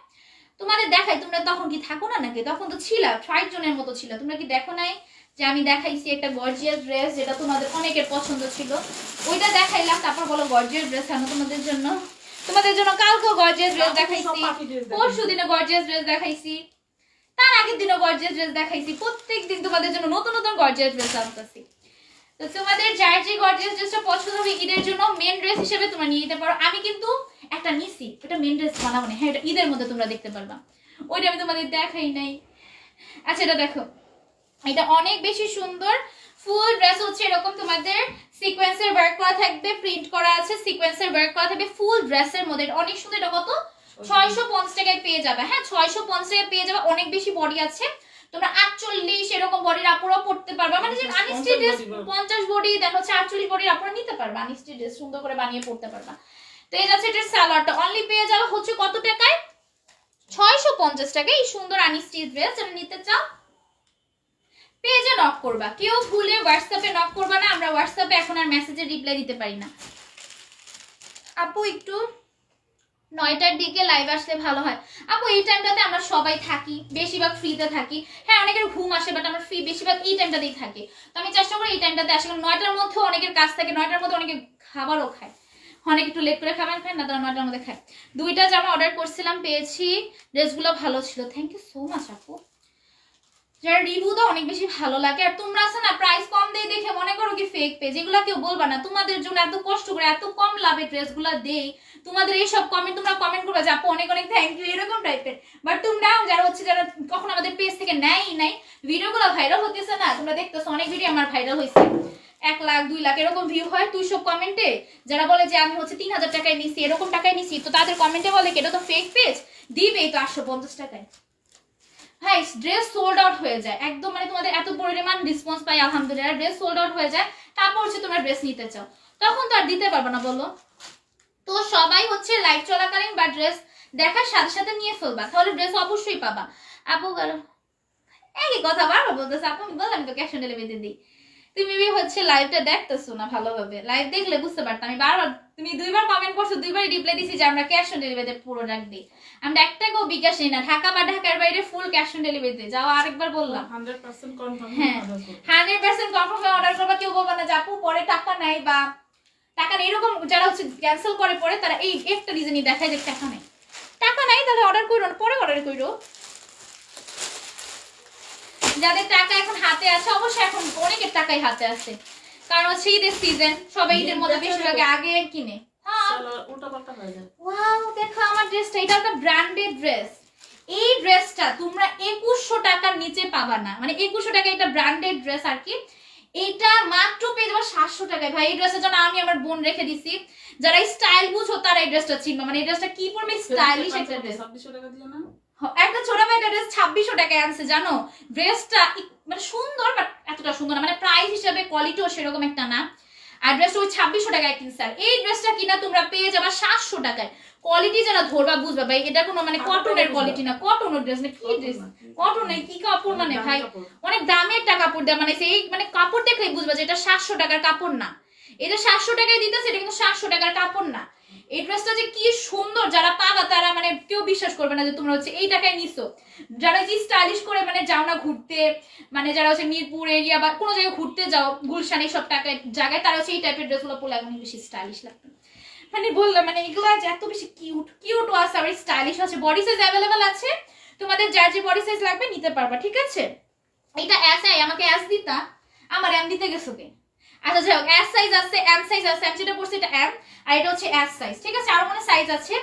তোমাদের দেখাই, তোমরা তখন কি থাকো না নাকি? তখন তো ছিলা 60 জনের মতো ছিল, তোমরা কি দেখো নাই যে আমি দেখাইছি একটা গর্জিয়াস ড্রেস যেটা তোমাদের অনেকের পছন্দ ছিল, ওইটা দেখাইলাম। তারপর বলো গর্জিয়াস ড্রেস কেন? তোমাদের জন্য কালকে গর্জিয়াস ড্রেস দেখাইছি, পরশু দিনে গর্জিয়াস ড্রেস দেখাইছি, তার আগের দিনও গর্জিয়াস ড্রেস দেখাইছি। প্রত্যেকদিন তোমাদের জন্য নতুন নতুন গর্জিয়াস ড্রেস আনতেছি। তো তোমাদের যার যে গর্জিয়াস ড্রেসটা পছন্দ হবে ঈদের জন্য মেন ড্রেস হিসেবে তোমরা নিয়ে নিতে পারো। আমি কিন্তু একটা নিছি, এটা মেন ড্রেস বানাবো না। হ্যাঁ, এটা ঈদের মধ্যে তোমরা দেখতে পারবা, ওইটা আমি তোমাদের দেখাই নাই। আচ্ছা এটা দেখো, এটা অনেক বেশি সুন্দর। ফুল ড্রেস হচ্ছে এরকম, তোমাদের সিকোয়েন্সের ওয়ার্ক করা থাকবে, প্রিন্ট করা আছে, সিকোয়েন্সের ওয়ার্ক করা থাকবে ফুল ড্রেসের মধ্যে। এটা অনেক সুন্দর। এটা কত? 650 টাকায় পেয়ে যাবে। হ্যাঁ 650 টাকায় পেয়ে যাবে। অনেক বেশি বডি আছে, তোমরা 48 এরকম বডির আপুরা পড়তে পারবা। মানে যে আনস্টিচ ড্রেস 50 বডি, দেন হচ্ছে 48 বডির আপুরা নিতে পারবা, আনস্টিচ ড্রেস সুন্দর করে বানিয়ে পড়তে পারবা। তো এই যাচ্ছে এটার সালোয়ারটা, অনলি পেয়ে যাবে হচ্ছে কত টাকায়? 650 টাকায়। এই সুন্দর আনস্টিচ ড্রেস যারা নিতে চাও পেজে নক করবা, কেউ ভুলে হোয়াটসঅ্যাপে নক করবা না, আমরা হোয়াটসঅ্যাপে এখন আর মেসেজে রিপ্লাই দিতে পারি না। আপু একটু 9টার দিকে লাইভ আসলে ভালো হয়। আপু এই টাইমটাতে আমরা সবাই থাকি, বেশিরভাগ ফ্রিতে থাকি। হ্যাঁ অনেকের ঘুম আসে, বাট আমরা ফ্রি বেশিরভাগ এই টাইমটাতেই থাকি। তো আমি চেষ্টা করি এই টাইমটাতে আসে, কারণ 9টার মধ্যে অনেকের কাজ থাকে, 9টার মধ্যে অনেকে খাবারও খায়, অনেক একটু লেট করে খাবার খায় না, তারা 9টার মধ্যে খায়। 2টা জামা অর্ডার করছিলাম, পেয়েছি, ড্রেসগুলো ভালো ছিল। থ্যাংক ইউ সো মাচ আপু। যারা রিভিউ দাও অনেক বেশি ভালো লাগে। আর তোমরা আছে না প্রাইস কম দেই দেখে মনে করো কি ফেক পেজ, এগুলা কেউ বলবা না। তোমাদের জন্য এত কষ্ট করে এত কম লাভে ড্রেসগুলো দেই, তোমাদের এইসব কমেন্ট তোমরা কমেন্ট করবে যে আপু অনেক অনেক থ্যাংক ইউ এরকম টাইপের। বাট তোমরা যারা হচ্ছে যারা কখন আমাদের পেজ থেকে নেয় নাই, ভিডিওগুলো ভাইরাল হতেছে না, তোমরা দেখতেছো অনেক ভিডিও আমার ভাইরাল হয়েছে, 1 লাখ 2 লাখ এরকম ভিউ হয়। তুই সব কমেন্টে যারা বলে যে আমি হচ্ছে 3000 টাকায় নিছি, এরকম টাকায় নিছি, তো তাদের কমেন্টে বলে কি এটা তো ফেক পেজ, দিবেই তো 850 টাকায়। ভাই ড্রেস সোল্ড আউট হয়ে যায় একদম, মানে তোমাদের এত পরিমাণ রেসপন্স পাই আলহামদুলিল্লাহ, ড্রেস সোল্ড আউট হয়ে যায়, তারপর হচ্ছে তোমরা ড্রেস নিতে চাও, তখন তো আর দিতে পারবে না বলো। তো সবাই হচ্ছে লাইভ চলাকালীন বা ড্রেস দেখার সাথে সাথে নিয়ে ফেলবা, তাহলে ড্রেস অবশ্যই পাবা। আপু একই কথা বারবার বলতেছে, আপু আমি বললাম তো ক্যাশ অন ডেলিভারিতে দিই। তুমি হচ্ছে লাইভটা দেখতেছো না ভালোভাবে, লাইভ দেখলে বুঝতে পারতাম। আমি বারবার, তুমি 2বার কমেন্ট করছো, 2বার রিপ্লাই দিছি যে আমরা ক্যাশ অন ডেলিভারিতে প্রোডাক্ট দিই, আমরা একটা টাকাও বিকাশ নেই না, ঢাকা বা ঢাকার বাইরে ফুল ক্যাশ অন ডেলিভারিতে যাও। আরেকবার বললাম 100% কনফার্ম হ্যাঁ 100% কনফার্ম অর্ডার করবা, কেউ বলবা না যে আপু পরে টাকা নাই বা টাকা নেই, এরকম যারা হচ্ছে ক্যান্সেল করে পরে তারা এই একটা রিজনই দেখায় যে টাকা নাই, টাকা নাই তাহলে অর্ডার করো না, পরে অর্ডার করো। যাদের টাকা এখন হাতে আছে, অবশ্যই এখন অনেকের টাকাই হাতে আছে, কারণ হচ্ছে ঈদের সিজন, সবাই ঈদের মধ্যে বেশিরভাগ আগে কিনে। হ্যাঁ উল্টাপাল্টা হয়ে যায়। ওয়াও দেখো আমার ড্রেসটা, এটা একটা ব্র্যান্ডেড ড্রেস। এই ড্রেসটা তোমরা 2100 টাকার নিচে পাবা না, মানে 2100 টাকা, এটা ব্র্যান্ডেড ড্রেস আর কি। এটা মাত্র পেয়ে যাবে 700 টাকায়। ভাই এই ড্রেসের জন্য আমি আমার বোন রেখে দিছি, যারা স্টাইল বুঝো তারা এই ড্রেসটা চিনবে, মানে এই ড্রেসটা কি পরবে, স্টাইলিশ একটা ড্রেস। 2600 টাকা দিও না, একটা ছোট ভাই ড্রেস 2600 টাকায় আনছে জানো। ড্রেসটা মানে সুন্দর, বাট এতটা সুন্দর না, মানে প্রাইস হিসাবে কোয়ালিটিও সেরকম একটা না। আর ড্রেসটা ওই 2600 টাকায় কিনছে, আর এই ড্রেসটা কিনা তোমরা পেয়ে যাবা 700 টাকায়। কোয়ালিটি যারা ধরবা বুঝবা ভাই, এটা কোনো মানে কটনের কোয়ালিটি না, কটনের ড্রেস না, কি ড্রেস কটনের কি কাপড়, মানে ভাই অনেক দামের একটা কাপড় দেয়, মানে সেই মানে কাপড় দেখলেই বুঝবা যে এটা 700 টাকার কাপড় না। এটা 700 টাকায় দিতেছে, এটা কিন্তু 700 টাকার কাপড় না। এই ড্রেসটা যে কি সুন্দর, যারা পাবা তারা মানে কেউ বিশ্বাস করবে না যে তোমরা হচ্ছে এই টাকায় নিছো। যারা যে স্টাইলিশ করে মানে যাও না ঘুরতে, মানে যারা হচ্ছে মিরপুর এরিয়া বা কোনো জায়গায় ঘুরতে যাও, গুলশান এইসব টাকায় জায়গায়, তারা হচ্ছে এই টাইপের ড্রেসগুলো পরলে এখন বেশি স্টাইলিশ লাগবে। মানে বললাম মানে এগুলো যে এত বেশি কিউট আছে আর স্টাইলিশ আছে। বডি সাইজ অ্যাভেলেবেল আছে, তোমাদের যার যে বডি সাইজ লাগবে নিতে পারবা, ঠিক আছে। এটা এস আই, আমাকে এস দিতা, আমার এম দিতে গেছো কে? আচ্ছা যাই হোক, এস সাইজ আছে, এম সাইজ আছে, আমি যেটা পড়ছি এটা এম, আর এটা হচ্ছে এস সাইজ, ঠিক আছে। আরো মানে সাইজ আছে।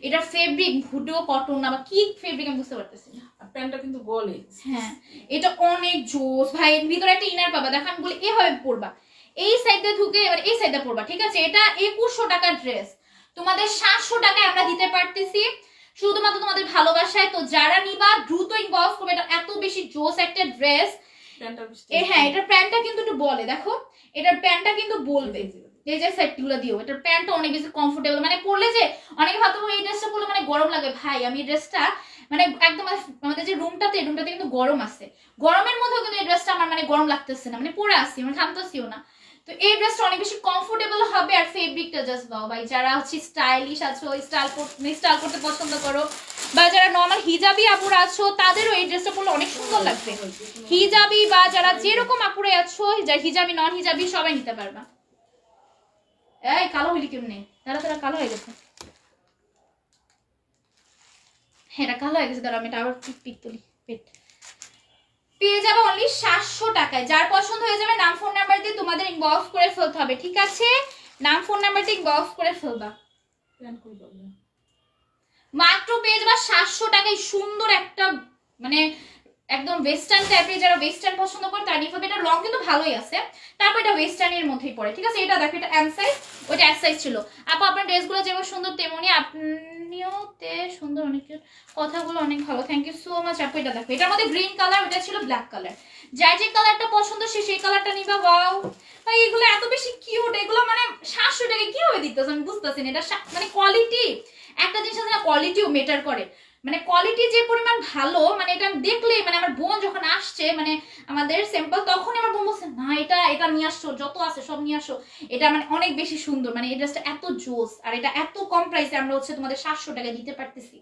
এটা ফেব্রিক ভুটো কটন না বা কি ফেব্রিক আমি বুঝতে পারতেছি না। প্যান্টটা কিন্তু গলে। হ্যাঁ এটা অনেক জোস ভাই, ভিতরে একটা ইনার পাবা, দেখো আমি বলি এভাবে পরবা, এই সাইডে ঢুকে এবার এই সাইডে পরবা, ঠিক আছে। এটা 2100 টাকার ড্রেস, তোমাদের 700 টাকায় আমরা দিতে পারতেছি শুধুমাত্র তোমাদের ভালোবাসায়। তো যারা নিবা দ্রুত ইনবক্স করবে, এটা এত বেশি জোস একটা ড্রেস। হ্যাঁ এটার প্যান্টটা কিন্তু একটু বলে, দেখো এটার প্যান্টটা কিন্তু বলবে, এই যে সেটগুলো দিও, এটার প্যান্টটা অনেক বেশি কমফোর্টেবল, মানে পরলে যে অনেকে ভাবতো এই ড্রেসটা পরলে মানে গরম লাগে, ভাই আমি এই ড্রেসটা মানে একদম আমাদের যে রুমটাতে কিন্তু গরম আছে, গরমের মধ্যেও কিন্তু এই ড্রেসটা আমার মানে গরম লাগতেছে না, মানে পরে আসছি মানে ঘামতেছিও না। তো এই ড্রেসটা অনেক বেশি কমফোর্টেবল হবে, আর ফেব্রিকটা জাস্ট দাও ভাই, যারা হচ্ছে স্টাইলিশ আছো, স্টাইল করতে পছন্দ করো, বা যারা নর্মাল হিজাবি আপুরা আছো, তাদেরও এই ড্রেসটা পরলে অনেক সুন্দর লাগবে। হিজাবি বা যারা যেরকম আপুরে আছো, যারা হিজাবি নন হিজাবি সবাই নিতে পারবা। এই কালো হইলি কেমনে, তারা কালো হয়ে গেছে, হ্যাঁ এটা কালো হয়ে গেছে, দাঁড়া আমি এটা আবার পিক তুলি। পেট পেয়ে যাবে অনলি 700 টাকায়। যার পছন্দ হয়ে যাবে নাম ফোন নাম্বার দিয়ে তোমাদের ইনবক্স করে ফেলতে হবে, ঠিক আছে। নাম ফোন নাম্বার দিয়ে ইনবক্স করে ফেলবা, মাত্র পেয়ে যাবে 700 টাকায় সুন্দর একটা মানে একদম ওয়েস্টার্ন টাইপের, যারা ওয়েস্টার্ন পছন্দ করে তারা নিয়ে ফেলবে। এটা রং কিন্তু ভালোই আছে, তারপর এটা ওয়েস্টার্নের মধ্যেই পড়ে, ঠিক আছে। এটা দেখো এটা এম সাইজ, ওইটা এস সাইজ ছিল। আপু আপনার ড্রেসগুলো যেমন সুন্দর তেমনি আপনিও সুন্দর, অনেক কথাগুলো অনেক ভালো, থ্যাংক ইউ সো মাচ আপু। এটা দেখো এটার মধ্যে গ্রিন কালার, ওটা ছিল ব্ল্যাক কালার, যার যে কালারটা পছন্দ সে সেই কালারটা নিবা। ওয়াও ভাই এগুলো এত বেশি কিউট, এগুলো মানে 700 টাকা কিভাবে দিতেছে আমি বুঝতেছি না। এটা মানে কোয়ালিটি, একটা জিনিস আছে না কোয়ালিটিও মেটার করে, মানে কোয়ালিটি যে পরিমাণ ভালো, মানে এটা দেখলে মানে আমার বোন যখন আসছে মানে আমাদের স্যাম্পল, তখন আমার বোন বলছে না এটা নিয়ে আসছো, যত আছে সব নিয়ে আসো, এটা মানে অনেক বেশি সুন্দর, মানে এই ড্রেসটা এত জোস, আর এটা এত কম প্রাইসে আমরা হচ্ছে তোমাদের 700 টাকা দিতে পারতেছি।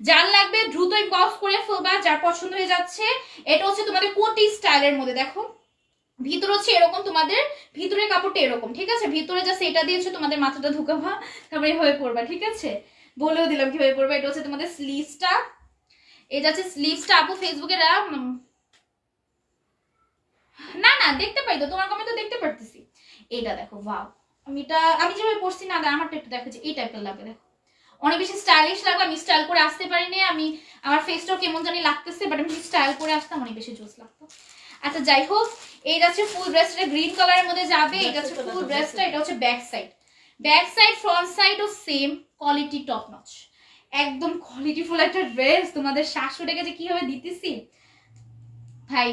যার লাগবে দ্রুত ইনবক্স করে ফেলবা, যার পছন্দ হয়ে যাচ্ছে। এটা হচ্ছে তোমাদের কোটি স্টাইলের মধ্যে, দেখো ভিতর হচ্ছে এরকম, তোমাদের ভিতরের কাপড়টা এরকম, ঠিক আছে। ভিতরে যা সেটা দিয়েছে তোমাদের মাথাটা ঢুকাবা, তারপরে হয়ে পড়বা, ঠিক আছে। বলেও দিলাম কিভাবে পড়বে। এটা হচ্ছে তোমাদের স্লিভসটা, এই যাচ্ছে স্লিভসটা। আপু ফেসবুকে না না দেখতে পাই তো, তোমার কমে তো দেখতে পারতেছি। এটা দেখো ওয়াও, আমি যেভাবে পড়ছি না, আমারটা একটু দেখো যে এই টাইপের লাগবে, দেখো অনেক বেশি স্টাইলিশ লাগবে। আমি স্টাইল করে আসতে পারিনি, আমি আমার ফেসটাও কেমন জানি লাগতেছে, বাট আমি স্টাইল করে আসতাম অনেক বেশি জোস লাগতো। আচ্ছা যাই হোক, এই যাচ্ছে ফুল ড্রেসটা গ্রিন কালারের মধ্যে যাবে, এটা হচ্ছে ফুল ড্রেসটা। এটা হচ্ছে ব্যাক সাইড, ফ্রন্ট সাইডও সেম কোয়ালিটি, টপ নচ, একদম কোয়ালিটিফুল একটা ড্রেস তোমাদের 700 টাকা যে কিভাবে দিতেছি ভাই,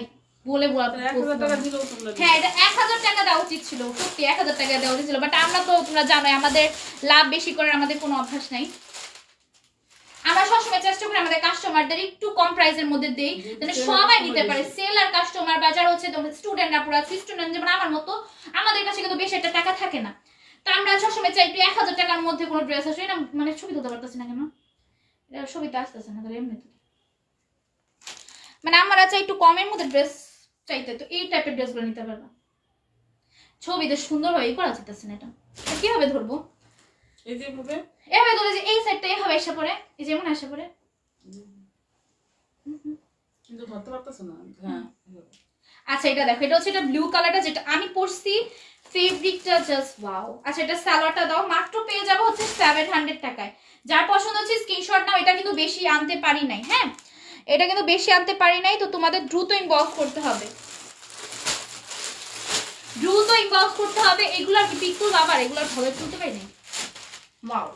বলে বলা 1000 টাকা দিলেও তোমরা দিবে। হ্যাঁ, এটা 1000 টাকা দেওয়া উচিত ছিল, সত্যি 1000 টাকা দেওয়া উচিত ছিল, বাট আমরা তো তোমরা জানোই আমাদের লাভ বেশি করার আমাদের কোনো অভ্যাস নাই। আমরা সবসময় চেষ্টা করি আমাদের কাস্টমারদের একটু কম প্রাইসের মধ্যে দেই, যেন সবাই নিতে পারে। সেলার কাস্টমার বা যারা হচ্ছে তোমাদের স্টুডেন্টরা, পুরো স্টুডেন্ট যেমন আমার মতো, আমাদের কাছে কিন্তু বেশি একটা টাকা থাকে না, তো আমরা সবসময় চাই একটু 1000 টাকার মধ্যে কোনো ড্রেস আসে। এটা মানে ছবি তুলতে পারতেছি না কেন, এটা ছবিতে আসতেছে না, তাহলে এমনি মানে আমরা চাই একটু কমের মধ্যে ড্রেস চাইতে, তো এই টাইপের ড্রেসগুলো নিতে পারবা। ছবিতে সুন্দর হয়ে করা যেতেছে না, এটা কিভাবে ধরবো? এই যে ভাবে এভাবে ধরে যে এই সাইডটা এভাবে এসে পড়ে, এই যেমন এসে পড়ে, কিন্তু ধরতে পারতেছ না। হ্যাঁ আচ্ছা এটা দেখো, এটা হচ্ছে এটা ব্লু কালারটা যেটা আমি পরছি, ফেব্রিকটা জাস্ট ওয়াও। আচ্ছা এটা সালোয়ারটা দাও, মাত্র পেয়ে যাবো হচ্ছে 700 টাকায়। যার পছন্দ হচ্ছে স্ক্রিনশট নাও, এটা কিন্তু বেশি আনতে পারি নাই। হ্যাঁ, এটা কিন্তু বেশি আনতে পারি নাই, তো তোমাদের দ্রুত ইনবক্স করতে হবে, দ্রুত ইনবক্স করতে হবে। এগুলার কি পিক তুলবো আবার, এগুলার ভাবে তুলতে পারি না। ওয়াও,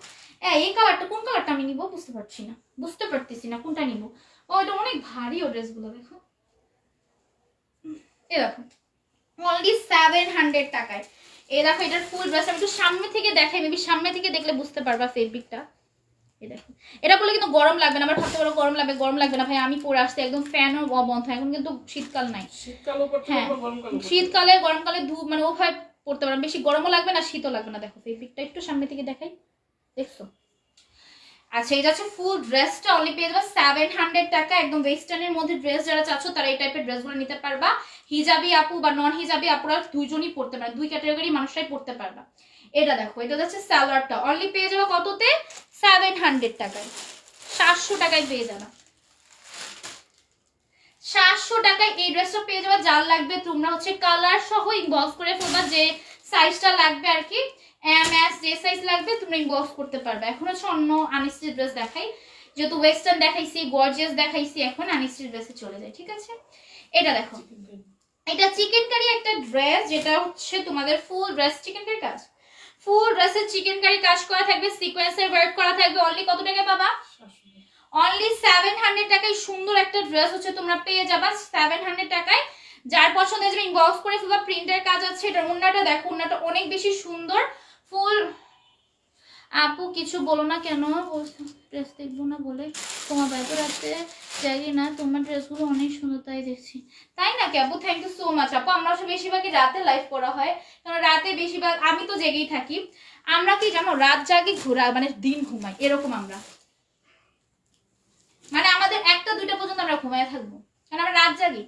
এই কালারটা, কোন কালারটা আমি নিব বুঝতে পারছি না, বুঝতে পারতেছি না কোনটা নিব। ও এটা অনেক ভারী, ও ড্রেসগুলো দেখো, এ দেখো অনলি 700 টাকায়। এই দেখো এটার ফুল ড্রেস আমি একটু সামনে থেকে দেখাই, মেবি সামনে থেকে দেখলে বুঝতে পারবা ফেব্রিকটা। এই দেখো, এটা করলে কিন্তু গরম লাগবে না, আবার ভাবতে পারো গরম লাগবে, গরম লাগবে না ভাই, আমি পরে আসতে একদম ফ্যানও বন্ধ। এখন কিন্তু শীতকাল নাই, শীতকালও পড়তে হ্যাঁ পারবো, গরমকালও পড়তে শীতকালে গরমকালে মানে উভয় পড়তে পারো, বেশি গরমও লাগবে না শীতও লাগবে না। দেখো ফেব্রিকটা একটু সামনে থেকে দেখাই, দেখছো? আচ্ছা এটা হচ্ছে ফুল ড্রেসটা, অনলি পেয়ে যাবে 700 টাকা। একদম ওয়েস্টার্নের মধ্যে ড্রেস যারা চাচ্ছ তারা এই টাইপের ড্রেসগুলো নিতে পারবা। হিজাবি আপু বা নন হিজাবি আপুরা দুইজনই পড়তে পারে, দুই ক্যাটাগরি মানুষরাই পড়তে পারবা। এটা দেখো, এটা হচ্ছে সালোয়ারটা, অনলি পেয়ে যাবে কততে? 700 টাকায়। 700 টাকায় পেয়ে যাবে, 700 টাকায় এই ড্রেসটা পেয়ে যাবে। যার লাগবে তোমরা হচ্ছে কালার সহ ইনবক্স করে ফেলবা, যে সাইজটা লাগবে আর কি, এম এস যে সাইজ লাগবে তোমরা ইনবক্স করতে পারবে। এখন হচ্ছে অন্য আনস্টিচ ড্রেস দেখাই, যেহেতু ওয়েস্টার্ন দেখাইছি, গর্জিয়াস দেখাইছি, এখন আনস্টিচ ড্রেসে চলে যায়, ঠিক আছে? এটা দেখো, এটা চিকেন কারি একটা ড্রেস, যেটা হচ্ছে তোমাদের ফুল ড্রেস চিকেন কারি কাজ, ফুল ড্রেসের চিকেন কারি কাজ করা থাকবে, সিকোয়েন্সের ওয়ার্ক করা থাকবে। অনলি কত টাকা পাবা? অনলি 700 টাকায় সুন্দর একটা ড্রেস হচ্ছে তোমরা পেয়ে যাবা 700 টাকায়। যার পছন্দ হয়ে যাবে ইনবক্স করে ফেলবা। প্রিন্টের কাজ আছে, এটা ওন্নাটা দেখো, ওন্নাটা অনেক বেশি সুন্দর ফুল। আপু কিছু বলো না কেন, ড্রেস দেখবো না বলে তোমার ব্যাগে রাখতে চাই না, তোমার ড্রেসগুলো অনেক সুন্দর তাই দেখছি। তাই নাকি আপু? থ্যাংক ইউ সো মাচ আপু। আমরা বেশিরভাগই রাতে লাইভ করা হয়, কারণ রাতে বেশিরভাগ আমি তো জেগেই থাকি। আমরা কি জানো, রাত জাগি ঘোরা মানে দিন ঘুমাই, এরকম আমরা, মানে আমাদের 1টা 2টা পর্যন্ত আমরা ঘুমায় থাকবো, কারণ আমরা রাত জাগি।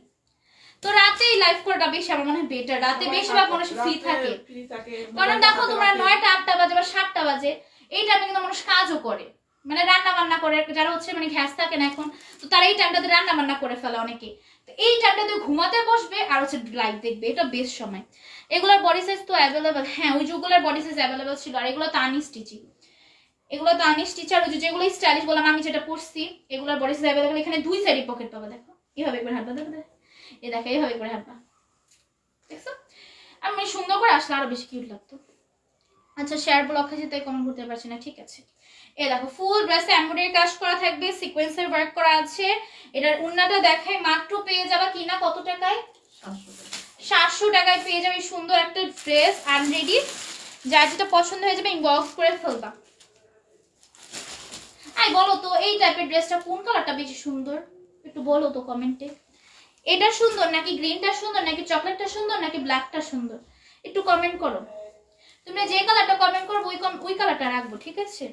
তো রাতেই লাইভ করাটা বেশি আমার মনে হয় বেটার, রাতে বেশিরভাগ মানুষ ফ্রি থাকে। কারণ দেখো তোমরা 9টা 8টা বাজে বা 7টা বাজে এই টাইমে কিন্তু মানুষ কাজও করে, মানে রান্না বান্না করে, যারা হচ্ছে মানে গ্যাস থাকে না এখন, তো তারা এই টাইমটাতে রান্না বান্না করে ফেলে অনেকে। তো এই টাইমটাতে ঘুমাতে বসবে আর হচ্ছে লাইভ দেখবে, এটা বেস্ট সময়। এগুলোর বডি সাইজ তো অ্যাভেলেবেল, হ্যাঁ ওই যুগগুলোর বডি সাইজ অ্যাভেলেবেল ছিল। আর এগুলো তো আনস্টিচিং, এগুলো তো আনস্টিচার, ওই যেগুলো স্টাইলিশ বললাম আমি যেটা পরছি, এগুলোর বডি সাইজ অ্যাভেলেবেল। এখানে দুই সাইডে পকেট পাবে, দেখো এভাবে করে হাঁটবা, দেখো এ দেখো এইভাবে করে হাঁটবা, দেখছো? আমি সুন্দর করে আসলে আরো বেশি কিউট লাগতো। আচ্ছা শেয়ার ব্লক আছে তাই কমেন্ট করতে পারছি না, ঠিক আছে? এ দেখো ফুল ড্রেসে এমব্রয়ডারি কাজ করা থাকবে, সিকোয়েন্সের ওয়ার্ক করা আছে। এটার উন্নাটা দেখাই, মাত্র পেয়ে যাবা কিনা কত টাকায়? 700 টাকায় পেয়ে যাবে সুন্দর একটা ড্রেস আনরেডি। যার যেটা পছন্দ হয়ে যাবে ইনবক্স করে ফেলবা। আই বলো তো এই টাইপের ড্রেসটা কোন কালারটা বেশি সুন্দর, একটু বলো তো কমেন্টে। এটা সুন্দর নাকি গ্রিনটা সুন্দর, নাকি চকলেটটা সুন্দর, নাকি ব্ল্যাকটা সুন্দর, একটু কমেন্ট করো। তোমরা যে কালারটা কমেন্ট করবো ওই কালারটা রাখবো, ঠিক আছে?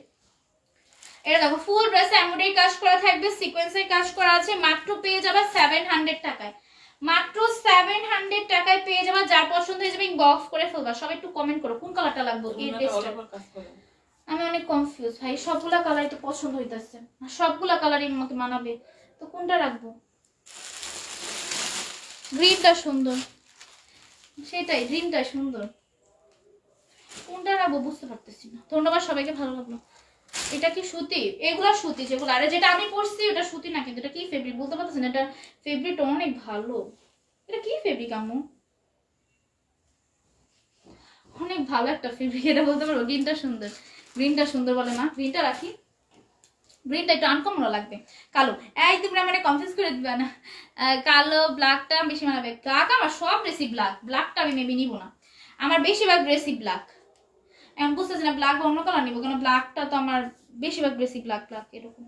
এটা দেখো ফুল ড্রেসে এমব্রয়ডারি কাজ করা থাকবে, সিকোয়েন্সের কাজ করা আছে, মাত্র পেয়ে যাবে 700 টাকায়। মাত্র 700 টাকায় পেয়ে যাবে। যার পছন্দ হয়ে যাবে ইনবক্স করে ফেলবা। সবাই একটু কমেন্ট করো কোন কালারটা লাগবে এই ড্রেসটা। আমি অনেক কনফিউজ ভাই, সবগুলা কালারই তো পছন্দ হইতাছে, সবগুলা কালারই আমাকে মানাবে, তো কোনটা রাখবো? গ্রিনটা সুন্দর, সেটাই গ্রিনটা সুন্দর, কোনটা রাখবো বুঝতে পারতেছি না। ধন্যবাদ সবাইকে, ভালো লাগলো। এটা কি সুতি? এগুলা সুতি যেগুলো, আরে যেটা আমি পরছি ওটা সুতি না, কিন্তু এটা কি ফেব্রিক বলতে পারতেছি না। এটা ফেব্রিকটা অনেক ভালো। এটা কি ফেব্রিক আম্মু? অনেক ভালো একটা ফেব্রিক, এটা বলতে পারবো। গ্রিনটা সুন্দর, গ্রিনটা সুন্দর বলে না, গ্রিনটা রাখি, গ্রিনটা একটু আনকমন লাগবে, কালো। এই তোমরা মানে কনফিউজ করে দিবা না, কালো ব্ল্যাকটা বেশি মানাবে। ব্ল্যাক আমার সব ড্রেসই ব্ল্যাক, ব্ল্যাকটা আমি মেবি নিব না, আমার বেশিরভাগ ড্রেসই ব্ল্যাক। আমি বুঝতেছি না ব্ল্যাক অন্য কালার নিবো কেন, ব্ল্যাকটা তো আমার বেশিরভাগ ড্রেসই ব্ল্যাক ব্ল্যাক এরকম।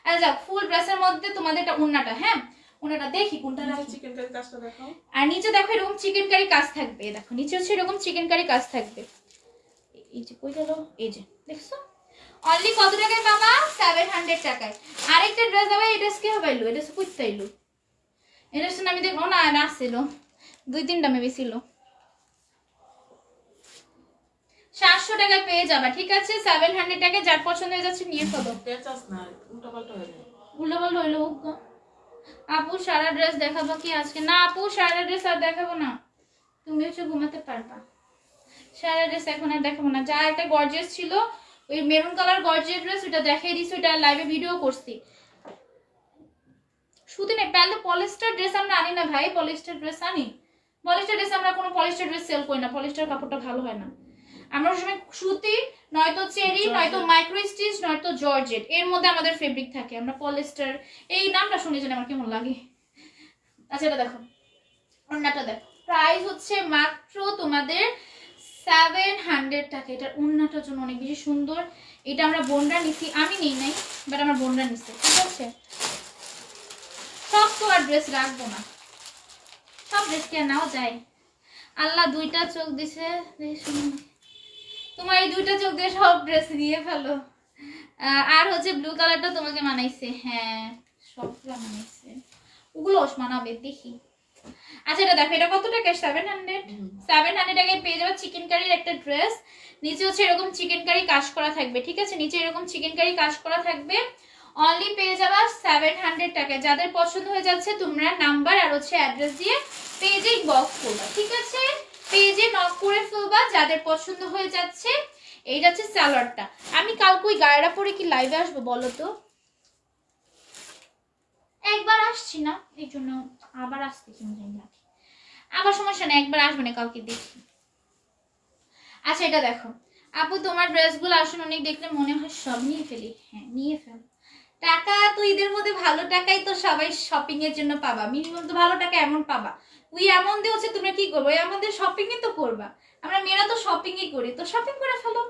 আচ্ছা যাক, ফুল ড্রেসের মধ্যে তোমাদের এটা ওড়নাটা, হ্যাঁ ওড়নাটা দেখি কোনটা রাখি। চিকেন কারি কাজটা দেখাও। আর নিচে দেখো এরকম চিকেন কারি কাজ থাকবে, দেখো নিচে হচ্ছে এরকম চিকেন কারি কাজ থাকবে। এই যে কই গেল, এই যে দেখছো, অনলি কত টাকায় বাবা? 700 টাকায়। আরেকটা ড্রেস হবে, এই ড্রেস কি হবে? এটা ড্রেস কইতে আইলো, এই ড্রেসটা আমি দেখো না, না ছিল 2-3টা মেবি ছিল। 700 টাকায় পেয়ে যাবা, ঠিক আছে? 700 টাকায় যার পছন্দ হয়ে যাচ্ছে নিয়ে ফেলো। পেঁচাস না, উল্টাপাল্টা হয়ে যায়। উল্টাপাল্টা হইলো আপু, সারা ড্রেস দেখাবো কি আজকে? না আপু, সারা ড্রেস আর দেখাবো না, তুমি হচ্ছে ঘুমাতে পারবা। সারা ড্রেস এখন আর দেখাবো না। যা একটা গর্জিয়াস ছিল, ওই মেরুন কালার গর্জিয়াস ড্রেস, ওটা দেখাই দিছি, ওটা লাইভে ভিডিও করছি। শুধু নেই, তাহলে পলিস্টার ড্রেস আমরা আনি না ভাই, পলিস্টার ড্রেস আনি? পলিস্টার ড্রেস আমরা কোনো পলিস্টার ড্রেস সেল করি না, পলিস্টার কাপড়টা ভালো হয় না। আমরা সবসময় সুতি, নয়তো চেরি, নয়তো মাইক্রো স্টিচ, নয়তো জর্জেট, এর মধ্যে আমাদের ফেব্রিক থাকে। আমরা পলিস্টার এই নামটা শুনে যেন আমার কেমন লাগে। আচ্ছা এটা দেখো, ওড়নাটা দেখো, প্রাইস হচ্ছে মাত্র তোমাদের 700 টাকা। এটার ওড়নাটার জন্য অনেক বেশি সুন্দর। এটা আমরা বোনরা নিছি, আমি নেই নাই, বাট আমার বোনরা নিচ্ছে, ঠিক আছে? সব তো আর ড্রেস রাখবো না, সব ড্রেস কে নাও যায়। আল্লাহ দুইটা চোখ দিছে, তোমার এই দুইটা চোখ দিয়ে সব ড্রেস নিয়ে ফেলো। আর হচ্ছে ব্লু কালারটা তোমাকে মানাইছে, হ্যাঁ সবগুলো মানাইছে, ওগুলো মানাবে দেখি। আচ্ছা এটা দেখো, এটা কত টাকা? 700 টাকায় পেয়ে যাবে চিকেন কারির একটা ড্রেস। নিচে হচ্ছে এরকম চিকেন কারি কাজ করা থাকবে, ঠিক আছে? নিচে এরকম চিকেন কারি কাজ করা থাকবে, অনলি পেয়ে যাবা 700 টাকায়। যাদের পছন্দ হয়ে যাচ্ছে তোমরা নাম্বার আর হচ্ছে অ্যাড্রেস দিয়ে পেজে বক্স করবা, ঠিক আছে? পেজে নক করে ফেলবা যাদের পছন্দ হয়ে যাচ্ছে। এইটা হচ্ছে সালোয়ারটা। আমি কালকে ওই গায়েরা পরে কি লাইভে আসবো বলো তো? একবার আসছি না, এই জন্য আবার আসতে কেমন জানি লাগে। আবার সমস্যা নেই, একবার আসবে না, কালকে দেখি। আচ্ছা এটা দেখো আপু, তোমার ড্রেসগুলো আসলে অনেক দেখলে মনে হয় সব নিয়ে ফেলি। হ্যাঁ নিয়ে ফেল, টাকা তো ঈদের মধ্যে ভালো টাকাই তো সবাই শপিং এর জন্য পাবা, মিনিমাম তো ভালো টাকা এমন পাবা। ওই এমন দিয়ে হচ্ছে তোমরা কি করবো, ওই আমাদের শপিং ই তো করবা। আমরা মেয়েরা তো শপিং ই করি, তো শপিং করে ফেলো।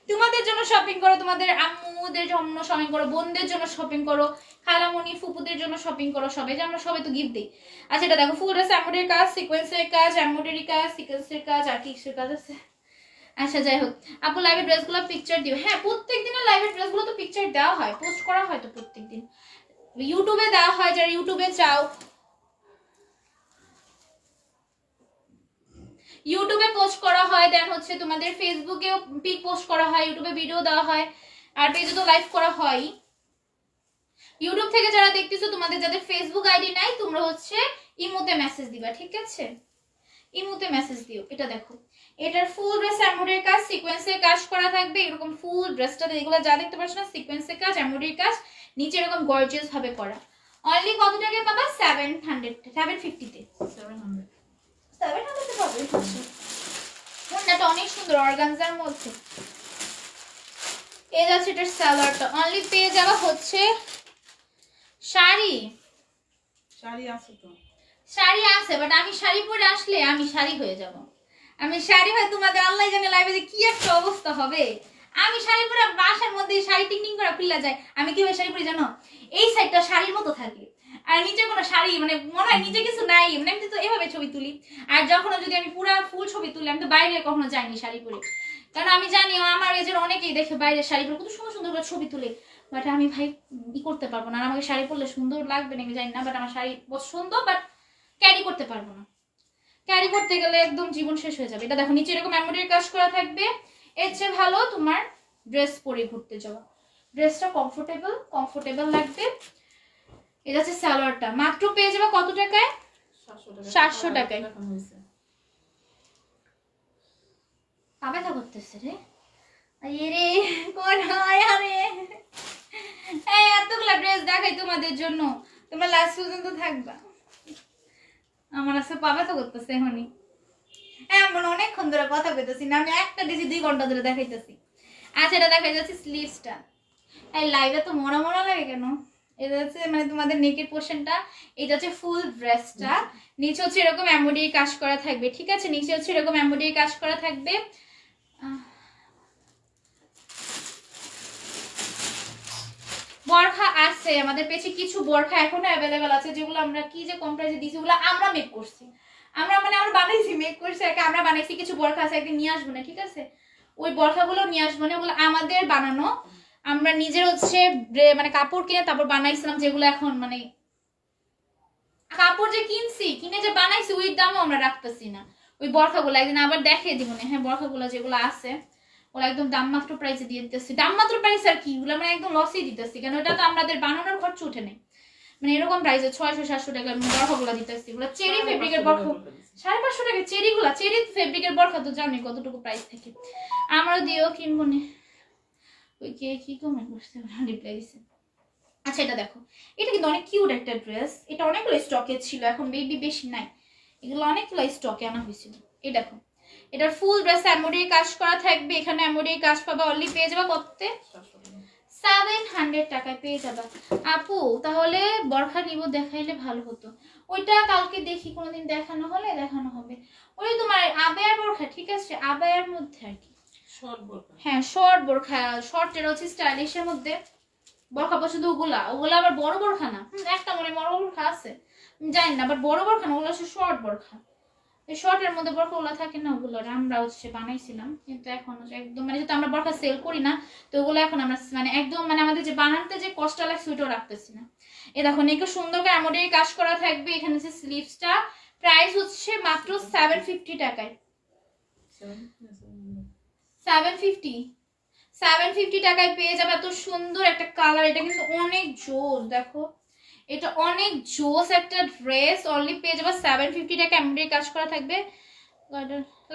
তোমাদের জন্য শপিং করো, তোমাদের আম্মুদের জন্য শপিং করো, বোনদের জন্য শপিং করো, খালামণি ফুপুদের জন্য শপিং করো, সবাই যে আমরা সবাই তো গিফট দিই। আচ্ছা এটা দেখো, ফুল ড্রেস এমব্রয়ডারি কাজ, সিকোয়েন্সের কাজ, এমব্রয়ডারি কাজ, সিকোয়েন্সের কাজ, আর কিসের কাজ আছে। আচ্ছা যাই হোক, আপু লাইভের ড্রেসগুলো পিকচার দিও। হ্যাঁ প্রত্যেকদিনের লাইভের ড্রেসগুলো তো পিকচার দেওয়া হয়, পোস্ট করা হয় তো প্রত্যেকদিন, ইউটিউবে দেওয়া হয়। যারা ইউটিউবে চাও, ইউটিউবে পোস্ট করা হয়, দেন হচ্ছে তোমাদের ফেসবুকেও পিক পোস্ট করা হয়, ইউটিউবে ভিডিও দেওয়া হয়, আর পেজে তো লাইভ করা হয়। ইউটিউব থেকে যারা দেখতেছো, তোমাদের যাদের ফেসবুক আইডি নাই, তোমরা হচ্ছে ইমোতে মেসেজ দিবা, ঠিক আছে? ইমোতে মেসেজ দিও। এটা দেখো, এটার ফুল ড্রেস এমব্রয়ডারি কাজ, সিকোয়েন্সের কাজ করা থাকবে। এরকম ফুল ড্রেসটাতে এগুলো যা দেখতে পাচ্ছ না, সিকোয়েন্সের কাজ, এমব্রয়ডারি কাজ, নিচে এরকম গর্জিয়াস ভাবে করা। অনলি কত টাকায় পাবা? 750 তে। 700 তে পাবে। ওড়নাটা অনেক সুন্দর, অর্গানজার মধ্যে। এই যাচ্ছে এটার সালোয়ারটা, অনলি পেয়ে যাওয়া হচ্ছে শাড়ি। শাড়ি আছে তো, শাড়ি আছে, বাট আমি শাড়ি পরে আসলে আমি শাড়ি হয়ে যাব। আমি শাড়ি হয় তোমাদের আল্লাহ জানে লাইভে যে কি একটা অবস্থা হবে। আমি শাড়ি পরে বাসার মধ্যে শাড়ি টিং করে খুলে যায়। আমি কিভাবে শাড়ি পরে জানো? এই সাইডটা শাড়ির মতো থাকে, আর নিচে কোনো শাড়ি মানে মনে হয় নিচে কিছু নাই, মানে আমি তো এভাবে ছবি তুলি। আর যখন যদি আমি পুরা ফুল ছবি তুলি, আমি তো বাইরে কখনো যাইনি শাড়ি পরে, কারণ আমি জানি আমার এজের অনেকেই দেখে বাইরে শাড়ি পরে কত সুন্দর সুন্দর করে ছবি তুলে। বাট আমি ভাই ই করতে পারবো না, আর আমাকে শাড়ি পরলে সুন্দর লাগবে নাকি জানি না, বাট আমার শাড়ি পছন্দ, বাট ক্যারি করতে পারবো না। ক্যারি করতে গেলে একদম জীবন শেষ হয়ে যাবে। এটা দেখো, নিচে এরকম এমব্রয়ডারি কাজ করা থাকবে। এর চেয়ে ভালো তোমার ড্রেস পরে ঘুরতে যাওয়া, ড্রেসটা কমফোর্টেবল লাগবে। এটা হচ্ছে সালোয়ারটা, মাত্র পেয়ে যাবে কত টাকায়? 700 টাকায়। পা ব্যথা করতেছে রে, রে কোন হয় আরে। এই এতগুলা ড্রেস দেখাই তোমাদের জন্য, তোমরা লাস্ট পর্যন্ত থাকবা। আমার আছে পা ব্যথা করতেছে এখনই, এমন অনেকক্ষণ ধরে কথা কইতেছি না, আমি একটা ড্রেসই 2 ঘন্টা ধরে দেখাইতেছি। আচ্ছা এটা দেখা যাচ্ছে স্লিভসটা, এই লাইভে তো মরা মরা লাগে কেন? এটা হচ্ছে মানে তোমাদের নেকের পোর্শনটা, এটা হচ্ছে ফুল ড্রেসটা। নিচে হচ্ছে এরকম এমব্রয়ডারি কাজ করা থাকবে, ঠিক আছে? নিচে হচ্ছে এরকম এমব্রয়ডারি কাজ করা থাকবে। বরখা আছে আমাদের পেছে, কিছু বরখা এখনো অ্যাভেলেবেল আছে, যেগুলো আমরা কি যে কম প্রাইসে দিয়েছি, ওগুলো আমরা মেক করছি। আমরা বানাইছি, মেক করছি, আমরা বানাইছি। কিছু বরখা আছে, একদিন নিয়ে আসবো না, ঠিক আছে? ওই বরখাগুলো নিয়ে আসবো না, ওগুলো আমাদের বানানো। আমরা নিজের হচ্ছে মানে কাপড় কিনে তারপর বানাইছিলাম, যেগুলো এখন মানে কাপড় যে কিনছি, কিনে যে বানাইছি ওই দামও আমরা রাখতেছি না। ওই বরখাগুলো একদিন আবার দেখিয়ে দিব না। হ্যাঁ, বরখাগুলো যেগুলো আছে ওরা একদম দাম মাত্র প্রাইসে দিয়ে দিতেছি। দাম মাত্র প্রাইস আর কি, ওগুলো আমরা একদম লসই দিতেছি, কেন এটা তো আমাদের বানানোর খরচ উঠে নেই। মানে এরকম প্রাইসে 600-700 টাকা বরখাগুলো দিতেছি। ওগুলো চেরি ফেব্রিকের বরখা, 550 টাকা চেরিগুলা। চেরি ফেব্রিকের বরখা তো জানি কতটুকু প্রাইস থাকে। আমরা দিয়েও কিনবো না। ওই কে কি কমেন্ট করছে, রিপ্লাই দিছে। আচ্ছা, এটা দেখো, এটা কিন্তু অনেক কিউট একটা ড্রেস। এটা অনেকগুলো স্টকে ছিল, এখন বেবি বেশি নাই, এগুলো অনেকগুলো স্টকে আনা হয়েছিল। এই দেখো, এটার ফুল ড্রেস এমব্রয়ডারি কাজ করা থাকবে। এখানে এমব্রয়ডারি কাজ পাবা, অনলি পেয়ে যাবা কততে? 700 টাকায় পেয়ে যাবা। আপু তাহলে বরখা নিব, দেখাইলে ভালো হতো। ওইটা কালকে দেখি, কোনোদিন দেখানো হলে দেখানো হবে। ওই তোমার আবায়ার বরখা, ঠিক আছে? আবায়ার মধ্যে আর কি, হ্যাঁ শর্ট বরখা। শর্ট এর হচ্ছে স্টাইলিশের মধ্যে বরখা পছন্দ। ওগুলা আবার বড় বরখা না। একটা মনে বড় বরখা আছে, জানি না, বাট বড় বরখা না, ওগুলো হচ্ছে শর্ট বরখা। এই শর্টের মধ্যে বরখাগুলো থাকে না, ওগুলো আমরা হচ্ছে বানাইছিলাম, কিন্তু এখন একদম মানে যেহেতু আমরা বরখা সেল করি না, তো ওগুলো এখন আমরা মানে একদম মানে আমাদের যে বানাতে যে কষ্টটা লাগছে ওইটাও রাখতেছি না। এ দেখো, একটু সুন্দর করে এমব্রয়ডারি কাজ করা থাকবে। এখানে যে স্লিভসটা প্রাইস হচ্ছে মাত্র 750 টাকায়। 750 টাকায় পেয়ে যাবে। এত সুন্দর একটা কালার, এটা কিন্তু অনেক জোস। দেখো, এটা অনেক জোস একটা ড্রেস, অনলি পেয়ে যাবে 750 টাকা। এমব্রয়ডারি কাজ করা থাকবে।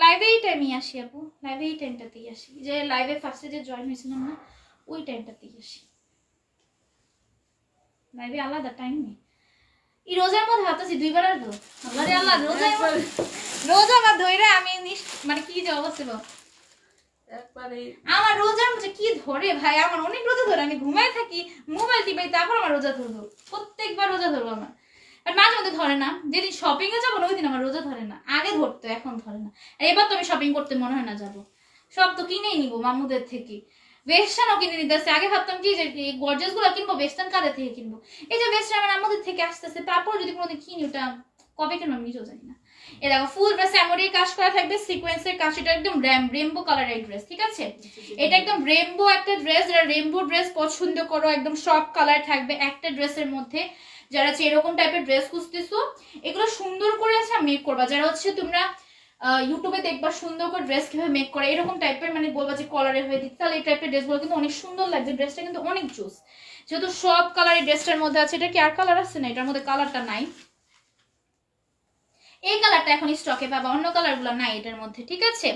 লাইভে এই টাইমই আসি আপু, লাইভে এই টাইমটাতেই আসি, যে লাইভে ফার্স্টে যে জয়েন হয়েছিলাম না, ওই টাইমটাতেই আসি। লাইভে আলাদা টাইম নেই। এই রোজার মধ্যে হাতাছি 2বার আসবো। আল্লাহ আল্লাহ, রোজা আমার ধরে আমি মানে কি যে অবস্থা, আমার রোজার মধ্যে কি ধরে ভাই, আমার অনেক রোজা ধরে। আমি ঘুমায় থাকি, মোবাইল টিপাই, তারপর আমার রোজা ধরবো। প্রত্যেকবার রোজা ধরবো আমার, আর মাঝে মধ্যে ধরে না। যেদিন শপিং এ যাবো না ওই দিন আমার রোজা ধরে না। আগে ধরতো, এখন ধরে না। আর এবার তো আমি শপিং করতে মনে হয় না যাবো, সব তো কিনেই নিবো মামুদের থেকে। ওয়েস্টার্নও কিনে নিতেছে। আগে ভাবতাম কি যে গর্জাস গুলো কিনবো, ওয়েস্টার্ন কাদের থেকে কিনবো। এই যে ওয়েস্টার্ন আমার আমাদের থেকে আসতেছে, তারপর যদি কোনোদিন কিনি, ওটা কবে কেন আমি নিজেও জানি না। এ দেখো, ফুল ড্রেস এমব্রয়ডারি কাজ করা থাকবে, সিকোয়েন্সের কাজ। এটা একদম রেমবো কালারের ড্রেস, ঠিক আছে? এটা একদম রেমবো একটা ড্রেস। যারা রেমবো ড্রেস পছন্দ করো, একদম সব কালার থাকবে একটা ড্রেসের মধ্যে। যারা হচ্ছে এরকম টাইপের ড্রেস খুঁজতেছো, এগুলো সুন্দর করে আছে মেক করবা। যারা হচ্ছে তোমরা ইউটিউবে দেখবা সুন্দর করে ড্রেস কিভাবে মেক করে, এরকম টাইপের মানে বলবা যে কলারে হয়ে দিতে, তাহলে এই টাইপের ড্রেসগুলো কিন্তু অনেক সুন্দর লাগবে। ড্রেসটা কিন্তু অনেক জোস, যেহেতু সব কালার এই ড্রেসটার মধ্যে আছে। এটা কি আর কালার আছে না? এটার মধ্যে কালারটা নাই, এই কালারটা এখন স্টকে পাবা, অন্য কালারগুলো নাই এটার মধ্যে, ঠিক আছে?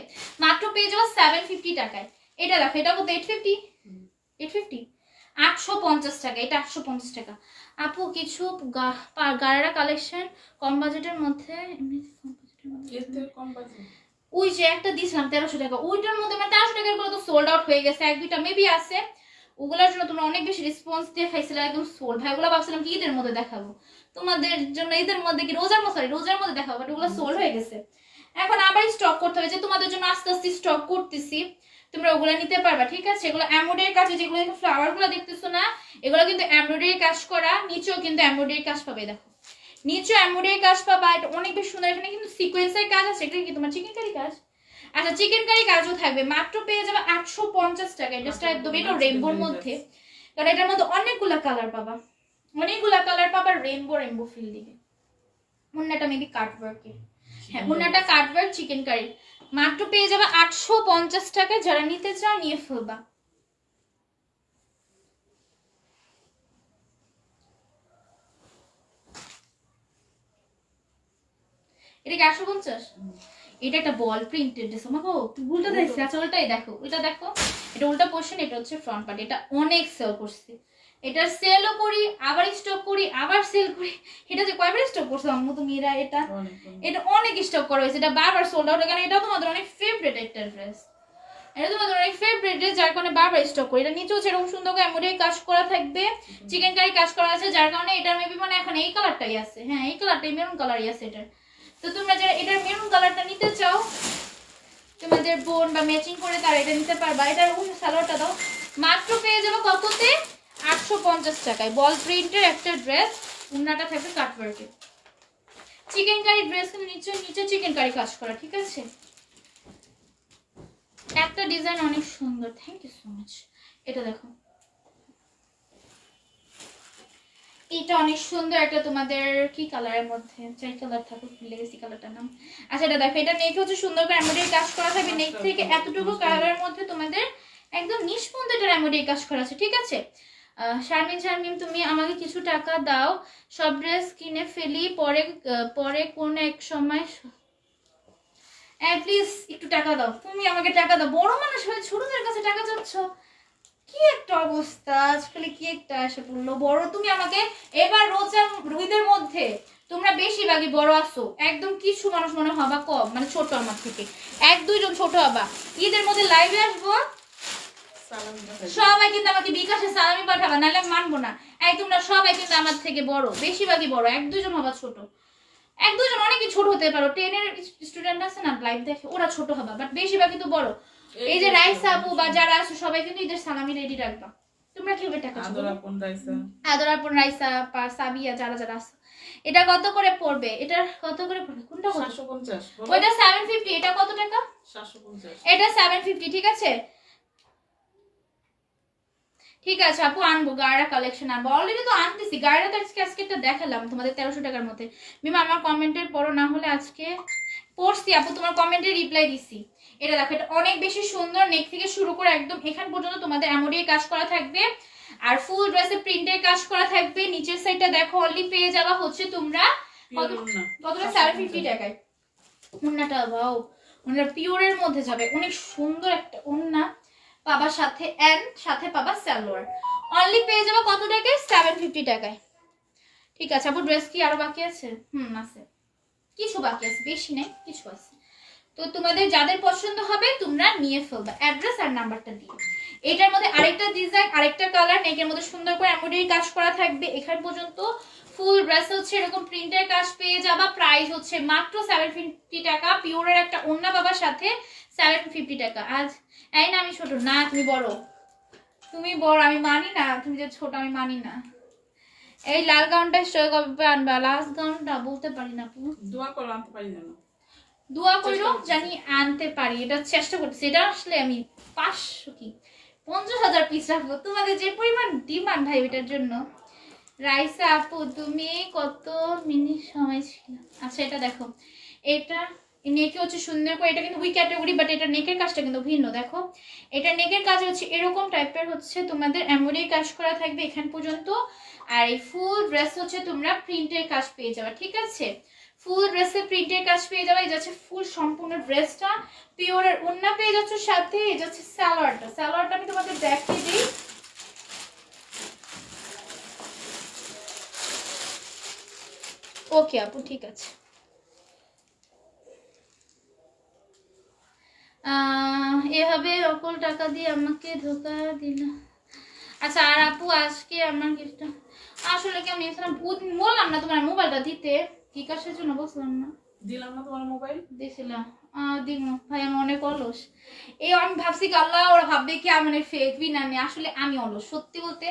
মাত্র পেয়ে যাবো 750 টাকায়। এটা দেখো, এটা মধ্যে 850 850 টাকা। এটা 850 টাকা। আপু কিছু গারারা কালেকশন কম বাজেটের মধ্যে, ওই যে একটা দিছিলাম 1300 টাকা, ওইটার মধ্যে মানে 1300 টাকার গুলো তো সোল্ড আউট হয়ে গেছে। এক দুইটা মেবি আছে, ওগুলোর জন্য তোমরা অনেক বেশি রেসপন্স দিয়ে খাইছিলে, একদম সোল্ড। ভাই ওগুলো ভাবছিলাম কি ঈদের মধ্যে দেখাবো তোমাদের জন্য, ঈদের মধ্যে কি রোজার মধ্যে দেখাবো, বাট ওগুলো সোল্ড হয়ে গেছে। এখন আবার স্টক করতে হবে, যে তোমাদের জন্য আস্তে আস্তে স্টক করতেছি, তোমরা ওগুলো নিতে পারবা, ঠিক আছে? এগুলো এমব্রয়ডারি কাজ, যেগুলো ফ্লাওয়ার গুলো দেখতেছো না, এগুলো কিন্তু এমব্রয়ডারি কাজ করা। নিচেও কিন্তু এমব্রয়ডারি কাজ পাবে, দেখো নিচে এমব্রয়ডারি কাজ পাবা। এটা অনেক বেশি সুন্দর। এখানে কিন্তু সিকোয়েন্সের কাজ আছে। এটা কি তোমার চিকেন কারি কাজ? আচ্ছা, চিকেন কারি কাজও থাকবে। মাত্র পেয়ে যাবে 850 টাকা। ড্রেসটা একদম এটা রেইনবোর মধ্যে, কারণ এটার মধ্যে অনেকগুলা কালার পাবা, রেইনবো ফিল দিবে। মুন্নাটা মেবি কাটওয়ার্কের, হ্যাঁ মুন্নাটা কাটওয়ার্ক চিকেন কারি। মাত্র পেয়ে যাবে 850 টাকায়। যারা নিতে চাও নিয়ে ফেলবা। এটা কি 850? এটা একটা বল প্রিন্টেড ড্রেস। আমাকে উল্টা দেখছি, আসলটাই দেখো, ওইটা দেখো, এটা উল্টা পোর্শন, এটা হচ্ছে ফ্রন্ট পার্ট। এটা অনেক সেল করছি, এটা সেলও করি, আবার স্টক করি, আবার সেল করি। এটা যে কয়বার স্টক করছো আম্মু তুমি? এটা অনেক স্টক করা হয়েছে। এটা বারবার সোল্ড আউট, কারণ এটা তোমাদের অনেক ফেভারিট একটা ড্রেস। এটা তোমাদের অনেক ফেভারিট ড্রেস, যার কারণে বারবার স্টক করি। এটা নিচেও সেরকম সুন্দর করে এমব্রয়ডারি কাজ করা থাকবে, চিকেন কারি কাজ করা আছে, যার কারণে এটার মেবি মানে এখন এই কালারটাই আছে। হ্যাঁ, এই কালারটাই মেরুন কালারই আছে এটার। তো তোমরা যারা এটার মেরুন কালারটা নিতে চাও, তোমাদের বোন বা ম্যাচিং করে তারা এটা নিতে পারবা। এটার সালোয়ারটা দাও, মাত্র পেয়ে যাবো কততে? 850 টাকায়। বল প্রিন্টের একটা ড্রেস, উন্নাটা থাকবে কাটওয়ার্কে। চিকেন কারি ড্রেস কিন্তু নিচে নিচে চিকেন কারি কাজ করা, ঠিক আছে? একটা ডিজাইন অনেক সুন্দর, থ্যাংক ইউ সো মাচ। এটা দেখো, এটা অনেক সুন্দর একটা তোমাদের কি কালারের মধ্যে, চাই কালার থাকুক, ভুলে গেছি কালারটার নাম। আচ্ছা, এটা দেখো, এটা নেক হচ্ছে সুন্দর করে এমব্রয়ডারি কাজ করা থাকবে। নেক থেকে এতটুকু কালারের মধ্যে তোমাদের একদম নিষ্পন্দ এটা এমব্রয়ডারি কাজ করা আছে, ঠিক আছে? শারমিন তুমি আমাকে কিছু টাকা দাও, সব ড্রেস কিনে ফেলি, পরে পরে কোন এক সময় প্লিজ একটু টাকা দাও। তুমি আমাকে টাকা দাও, বড় মানুষ হয়ে ছোটদের কাছে টাকা চাচ্ছ, কি একটা অবস্থা আজকাল, কি একটা এসে পড়লো। বড় তুমি আমাকে এবার রোজার মধ্যে তোমরা বেশিরভাগই বড় আসো, একদম কিছু মানুষ মনে হবা কম, মানে ছোট আমার থেকে 1-2 জন ছোট হবা। ঈদের মধ্যে লাইভে আসবো, সবাই কিন্তু আমাকে বিকাশে সালামি পাঠাবা, নাহলে আমি মানবো না। তোমরা সবাই কিন্তু আমার থেকে বড়, বেশিরভাগই বড়, 1-2 জন হবা ছোট। 1-2 জন অনেকে ছোট হতে পারো, 10-এর স্টুডেন্ট আছে না লাইভ দেখে, ওরা ছোট হবা, বাট বেশিরভাগই তো বড়। এই যে রাইসা আপু বা যারা আছে সবাই কিন্তু ঈদের সালামি রেডি রাখবা। তোমরা কিভাবে টাকা চাও? আদরাপন রাইসা পা সাবিয়া যারা যারা আছে। এটা কত করে পড়বে? এটা কত করে পড়বে? কোনটা কত? 750। ওইটা 750। এটা কত টাকা? 750। এটা 750, ঠিক আছে? ঠিক আছে আপু, আনবো গায়রা কালেকশন আনবো, অলরেডি তো আনতেছি। গায়রা তো আজকে একটা দেখালাম তোমাদের 1300 টাকার মধ্যে। মিমা আমার কমেন্টের পড়ো, না হলে আজকে পড়ছি আপু, তোমার কমেন্টে রিপ্লাই দিছি। এটা দেখো, এটা অনেক বেশি সুন্দর, নেক থেকে শুরু করে একদম এখান পর্যন্ত তোমাদের এমব্রয়ডারি কাজ করা থাকবে, আর ফুল ড্রেসে প্রিন্টের কাজ করা থাকবে। নিচের সাইডটা দেখো, অনলি পেয়ে যাওয়া হচ্ছে তোমরা কতটা? 750 টাকায়। ওন্নাটা ওয়াও, ওন্নাটা পিওরের মধ্যে যাবে, অনেক সুন্দর একটা ওন্না পাবা, সাথে সাথে পাবা সালোয়ার। অনলি পেয়ে যাবে কত টাকায়? 750 টাকায়। ঠিক আছে আপু, ড্রেস কি আরো বাকি আছে? আছে, কিছু বাকি আছে, বেশি নেই, কিছু আছে। তো তোমাদের যাদের পছন্দ হবে তোমরা নিয়ে ফেলবা, অ্যাড্রেস আর নাম্বারটা দিয়ে। এটার মধ্যে আরেকটা ডিজাইন, আরেকটা কালার, নেকের মধ্যে সুন্দর করে এমব্রয়ডারি কাজ করা থাকবে এখান পর্যন্ত। ফুল ড্রেস হচ্ছে এরকম প্রিন্টের কাজ পেয়ে যাবা, প্রাইস হচ্ছে মাত্র 750 টাকা। পিওরের একটা ওন্না বাবার সাথে 750 টাকা। আজ এই না আমি ছোট না, তুমি বড়, তুমি বড়, আমি মানি না। তুমি যে ছোট আমি মানি না। এই লাল গাউনটা কবে আনবা? লাস্ট গাউনটা বলতে পারি না আপু, দোয়া করো আনতে পারি না। দোয়া করো জানি আনতে পারি, এটা চেষ্টা করতেছি। এটা আসলে আমি 500 কি 50,000 পিস রাখবো, তোমাদের যে পরিমাণ ডিমান্ড ভাই এটার জন্য। রাইসা আপু তুমি কত মিনিট সময় ছিল? আচ্ছা এটা দেখো, এটা নেকে হচ্ছে সুন্দর করে, এটা কিন্তু উই ক্যাটাগরি, বাট এটা নেকের কাজটা কিন্তু ভিন্ন। দেখো, এটা নেকের কাজ হচ্ছে এরকম টাইপের, হচ্ছে তোমাদের এমব্রয়ডারি কাজ করা থাকবে এখান পর্যন্ত, আর এই ফুল ড্রেস হচ্ছে তোমরা প্রিন্টের কাজ পেয়ে যাবে, ঠিক আছে? ফুল ড্রেসে প্রিন্টের কাজ পেয়ে যাবে। এই যাচ্ছে ফুল সম্পূর্ণ ড্রেসটা, পিওরের ওন্না পেয়ে যাচ্ছে, সাথে এই যাচ্ছে সালোয়ারটা। সালোয়ারটা আমি তোমাদের দেখিয়ে দিই। ওকে আপু, ঠিক আছে। এভাবে অকল টাকা দিয়ে আমাকে ধোকা দিল। আচ্ছা, আর আপু আজকে আমার গিফটটা আসলে কেমন নিয়েছিলাম, বললাম না তোমার মোবাইলটা দিতে, কি কাজের জন্য বলছিলাম না? দিলাম না তোমার মোবাইল? দিয়েছিলাম। দিন ভাই, আমি অনেক অলস। আমি ভাবছি কি আল্লাহ ওরা ভাববে কি আমি অনেক ফেক বিনানি, আসলে আমি অলস, সত্যি বলতে